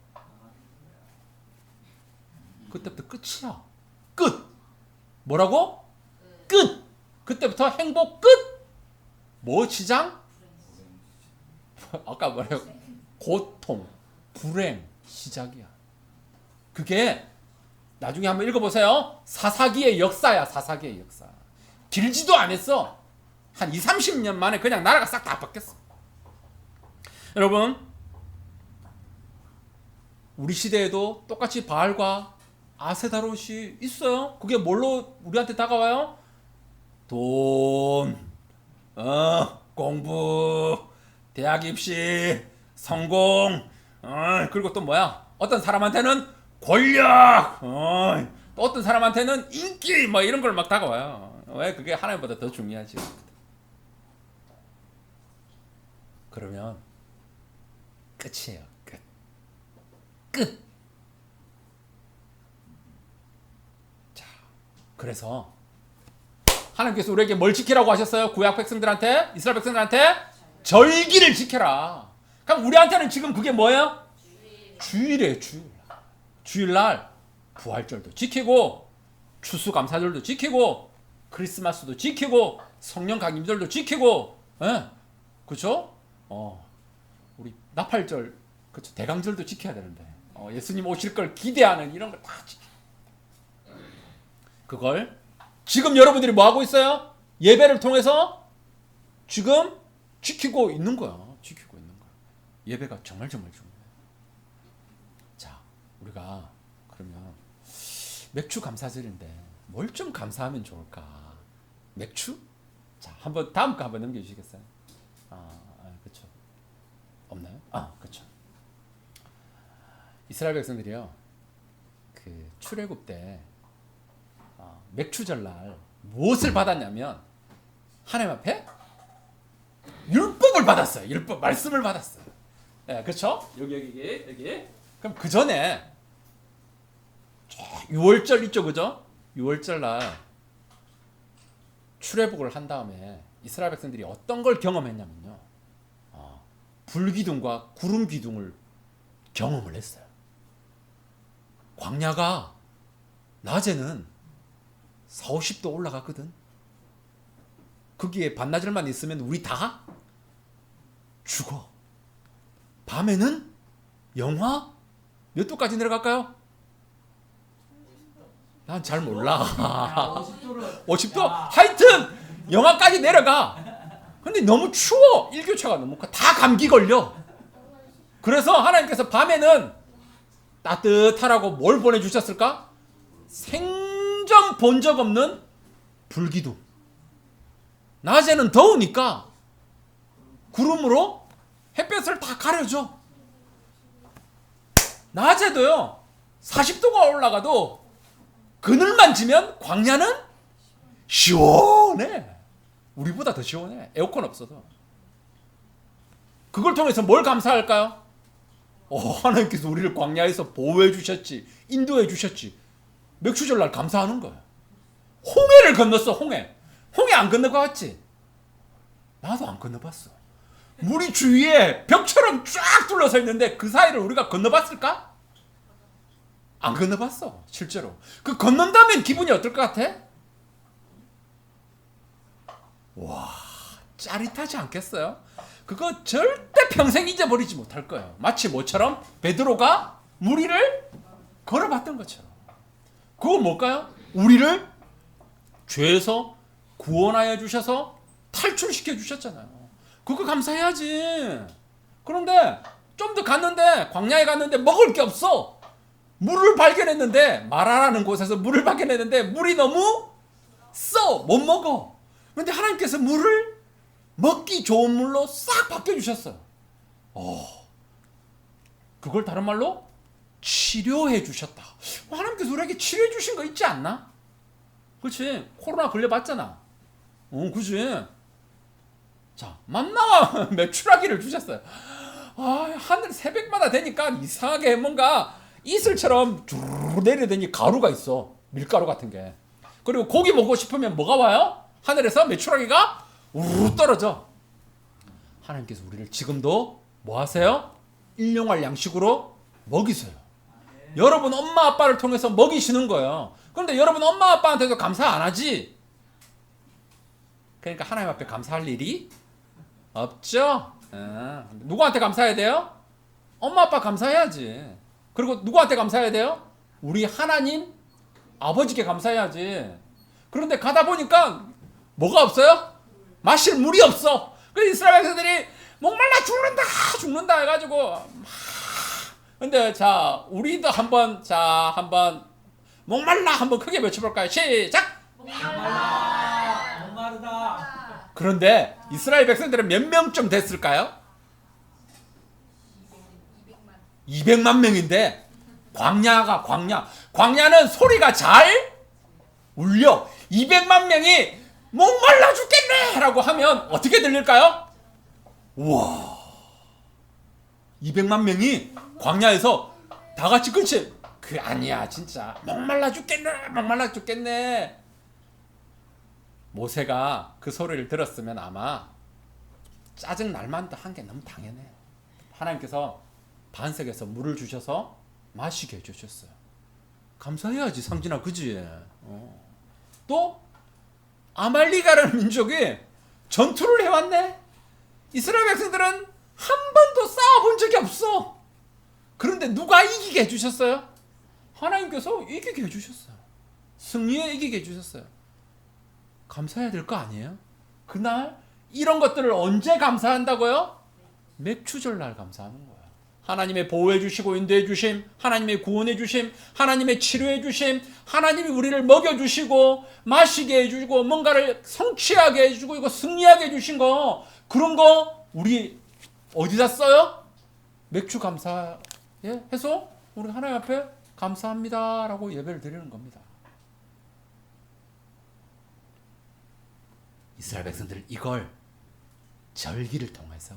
끝이야. 끝. 뭐라고? 끝. 그때부터 행복 끝. 뭐 시장? 아까 뭐래요? 고통, 불행 시작이야. 그게 나중에 한번 읽어보세요. 사사기의 역사야. 사사기의 역사. 길지도 않았어. 한 20, 30년 만에 그냥 나라가 싹 다 바뀌었어. 여러분, 우리 시대에도 똑같이 바알과 아세다롯이 있어요. 그게 뭘로 우리한테 다가와요? 돈, 공부, 대학 입시, 성공, 그리고 또 뭐야? 어떤 사람한테는 권력, 또 어떤 사람한테는 인기, 뭐 이런 걸 막 다가와요. 왜? 그게 하나님보다 더 중요하지. 그러면 끝이에요. 끝. 자, 그래서 하나님께서 우리에게 뭘 지키라고 하셨어요? 구약 백성들한테, 이스라엘 백성들한테 절기를 지켜라. 그럼 우리한테는 지금 그게 뭐예요? 주일이에요, 주일. 주일날 부활절도 지키고, 추수감사절도 지키고, 크리스마스도 지키고, 성령 강림절도 지키고, 그렇죠? 우리 나팔절, 그렇죠? 대강절도 지켜야 되는데, 예수님 오실 걸 기대하는 이런 걸 다 지켜. 그걸 지금 여러분들이 뭐 하고 있어요? 예배를 통해서 지금 지키고 있는 거야. 지키고 있는 거야. 예배가 정말 중요해. 자, 우리가 그러면 맥주 감사절인데 뭘 좀 감사하면 좋을까? 맥주? 자, 한번 다음 거 한번 넘겨주시겠어요? 그렇죠. 없나요? 그렇죠. 이스라엘 백성들이요, 그 출애굽 때 맥주절날 무엇을 받았냐면 하나님 앞에 율법을 받았어요. 율법 말씀을 받았어요. 예, 그렇죠? 여기. 그럼 그 전에 6월절 있죠, 그죠? 6월절날 출애굽을 한 다음에 이스라엘 백성들이 어떤 걸 경험했냐면요, 불기둥과 구름 기둥을 경험을 했어요. 광야가 낮에는 40, 50도 올라갔거든. 거기에 반나절만 있으면 우리 다 죽어. 밤에는 영하 몇 도까지 내려갈까요? 난 잘 몰라. 50도? 하여튼 영하까지 내려가. 근데 너무 추워. 일교차가 너무 커. 다 감기 걸려. 그래서 하나님께서 밤에는 따뜻하라고 뭘 보내주셨을까? 생전 본 적 없는 불기둥. 낮에는 더우니까 구름으로 햇볕을 다 가려줘. 낮에도요, 40도가 올라가도 그늘만 지면 광야는 시원해. 우리보다 더 시원해. 에어컨 없어도. 그걸 통해서 뭘 감사할까요? 하나님께서 우리를 광야에서 보호해 주셨지, 인도해 주셨지. 맥추절날 감사하는 거야. 홍해를 건넜어. 홍해 안 건너봤지? 나도 안 건너봤어. 물이 주위에 벽처럼 쫙 둘러서 있는데 그 사이를 우리가 건너봤을까? 안 건너봤어. 실제로 그 건넌다면 기분이 어떨 것 같아? 와, 짜릿하지 않겠어요? 그거 절대 평생 잊어버리지 못할 거예요. 마치 뭐처럼? 베드로가 물 위를 걸어봤던 것처럼. 그건 뭘까요? 우리를 죄에서 구원하여 주셔서 탈출시켜 주셨잖아요. 그거 감사해야지. 그런데 좀 더 갔는데, 광야에 갔는데 먹을 게 없어. 물을 발견했는데, 마라라는 곳에서 물을 발견했는데 물이 너무 써. 못 먹어. 그런데 하나님께서 물을 먹기 좋은 물로 싹 바뀌어주셨어요. 그걸 다른 말로 치료해 주셨다. 하나님께서 우리에게 치료해 주신 거 있지 않나? 그렇지. 코로나 걸려봤잖아. 그치. 자, 만나와 메추라기를 주셨어요. 하늘 새벽마다 되니까 이상하게 뭔가 이슬처럼 주르르 내려다니 가루가 있어. 밀가루 같은 게. 그리고 고기 먹고 싶으면 뭐가 와요? 하늘에서 메추라기가 우르르 떨어져. 하나님께서 우리를 지금도 뭐 하세요? 일용할 양식으로 먹이세요. 여러분 엄마 아빠를 통해서 먹이시는 거예요. 그런데 여러분 엄마 아빠한테도 감사 안 하지? 그러니까 하나님 앞에 감사할 일이 없죠? 누구한테 감사해야 돼요? 엄마 아빠 감사해야지. 그리고 누구한테 감사해야 돼요? 우리 하나님 아버지께 감사해야지. 그런데 가다 보니까 뭐가 없어요? 마실 물이 없어. 그래서 이스라엘 백성들이 목말라 죽는다 해가지고 근데 자 우리도 한번 목말라 한번 크게 외쳐볼까요? 시작! 목마르다. 그런데 이스라엘 백성들은 몇 명쯤 됐을까요? 200만 명인데 광야는 소리가 잘 울려. 200만 명이 목말라 죽겠네 라고 하면 어떻게 들릴까요? 우와, 200만 명이 광야에서 다 같이 그렇지? 아니야 진짜 목말라 죽겠네. 모세가 그 소리를 들었으면 아마 짜증 날 만도 한 게 너무 당연해. 하나님께서 반석에서 물을 주셔서 마시게 해주셨어요. 감사해야지 상진아, 그지? 또 아말리가라는 민족이 전투를 해왔네. 이스라엘 백성들은 한 번도 싸워본 적이 없어. 그런데 누가 이기게 해주셨어요? 하나님께서 이기게 해주셨어요. 승리에 이기게 해주셨어요. 감사해야 될 거 아니에요? 그날 이런 것들을 언제 감사한다고요? 맥추절날 감사하는 거예요. 하나님의 보호해 주시고 인도해 주심, 하나님의 구원해 주심, 하나님의 치료해 주심, 하나님이 우리를 먹여 주시고 마시게 해 주시고 뭔가를 성취하게 해 주고 이거 승리하게 해 주신 거, 그런 거 우리 어디다 써요? 맥추 감사해 해서 우리 하나님 앞에 감사합니다라고 예배를 드리는 겁니다. 이스라엘 백성들은 이걸 절기를 통해서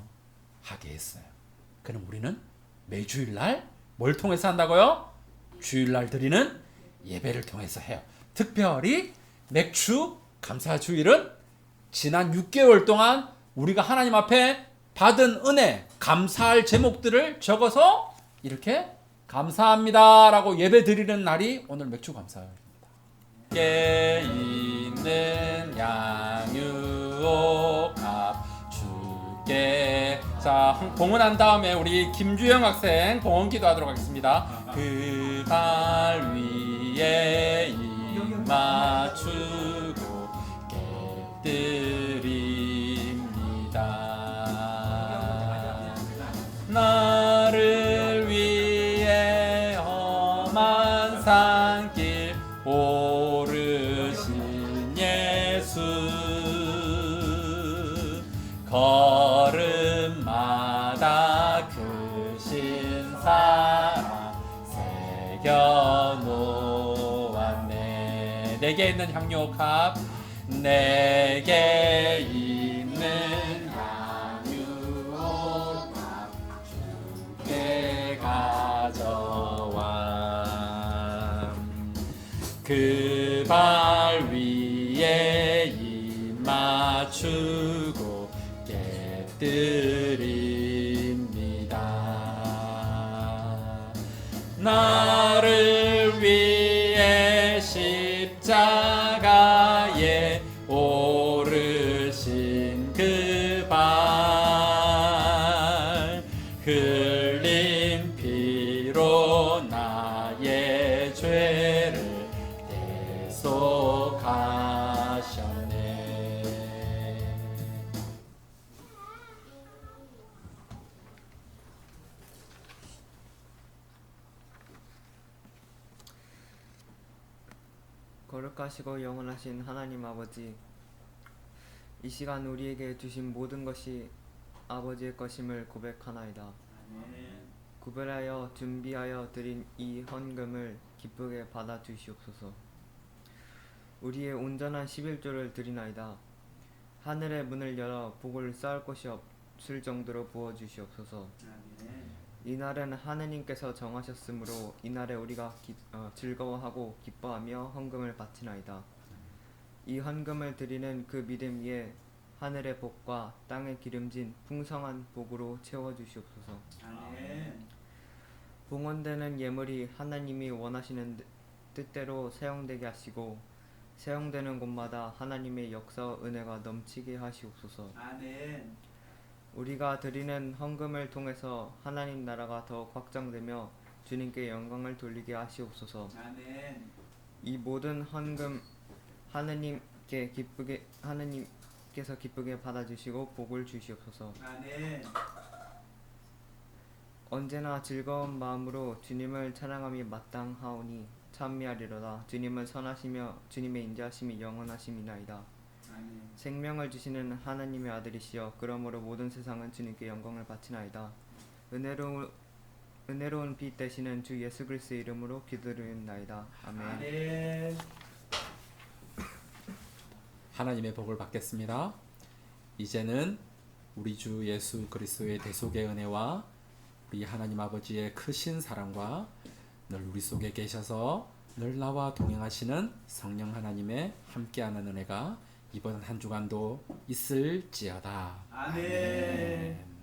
하게 했어요. 그럼 우리는 매주일날 뭘 통해서 한다고요? 주일날 드리는 예배를 통해서 해요. 특별히 맥추 감사주일은 지난 6개월 동안 우리가 하나님 앞에 받은 은혜, 감사할 제목들을 적어서 이렇게 감사합니다라고 예배 드리는 날이 오늘 맥추 감사일입니다. 깨 있는 양유옥합 주께. 자, 봉헌한 다음에 우리 김주영 학생 봉헌 기도하도록 하겠습니다. 그 발 위에 입 맞추고 깨뜨립니다. 나를 위해 험한 산길 오르신 예수, 걸음마다 크신 사랑 새겨놓았네. 내게 있는 향유옥합, 내게 있는 향유옥합 주께 가 그 발 위에 입 맞추고 깨뜨립니다. 나를 위해 십자가에 오르신 그 발 흘린 피로 나의 죄를 대속하셨네. 거룩하시고 영원하신 하나님 아버지, 이 시간 우리에게 주신 모든 것이 아버지의 것임을 고백하나이다. 아멘. 구별하여 준비하여 드린 이 헌금을 기쁘게 받아 주시옵소서. 우리의 온전한 11조를 드리나이다. 하늘의 문을 열어 복을 쌓을 곳이 없을 정도로 부어 주시옵소서. 아멘. 이날은 하느님께서 정하셨으므로 이날에 우리가 즐거워하고 기뻐하며 헌금을 바치나이다. 이 헌금을 드리는 그 믿음 위에 하늘의 복과 땅의 기름진 풍성한 복으로 채워주시옵소서. 아멘. 봉헌되는 예물이 하나님이 원하시는 뜻대로 사용되게 하시고 사용되는 곳마다 하나님의 역사와 은혜가 넘치게 하시옵소서. 아멘. 우리가 드리는 헌금을 통해서 하나님 나라가 더욱 확장되며 주님께 영광을 돌리게 하시옵소서. 아멘. 이 모든 헌금 하느님께서 기쁘게 받아주시고 복을 주시옵소서. 아멘. 언제나 즐거운 마음으로 주님을 찬양함이 마땅하오니 찬미하리로다. 주님은 선하시며 주님의 인자하심이 영원하심이나이다. 아멘. 생명을 주시는 하나님의 아들이시여, 그러므로 모든 세상은 주님께 영광을 바치나이다. 은혜로운 빛 되시는 주 예수 그리스도의 이름으로 기도드리나이다. 아멘. 아멘. 하나님의 복을 받겠습니다. 이제는 우리 주 예수 그리스도의 대속의 은혜와 우리 하나님 아버지의 크신 사랑과 늘 우리 속에 계셔서 늘 나와 동행하시는 성령 하나님의 함께하는 은혜가 이번 한 주간도 있을지어다. 아멘.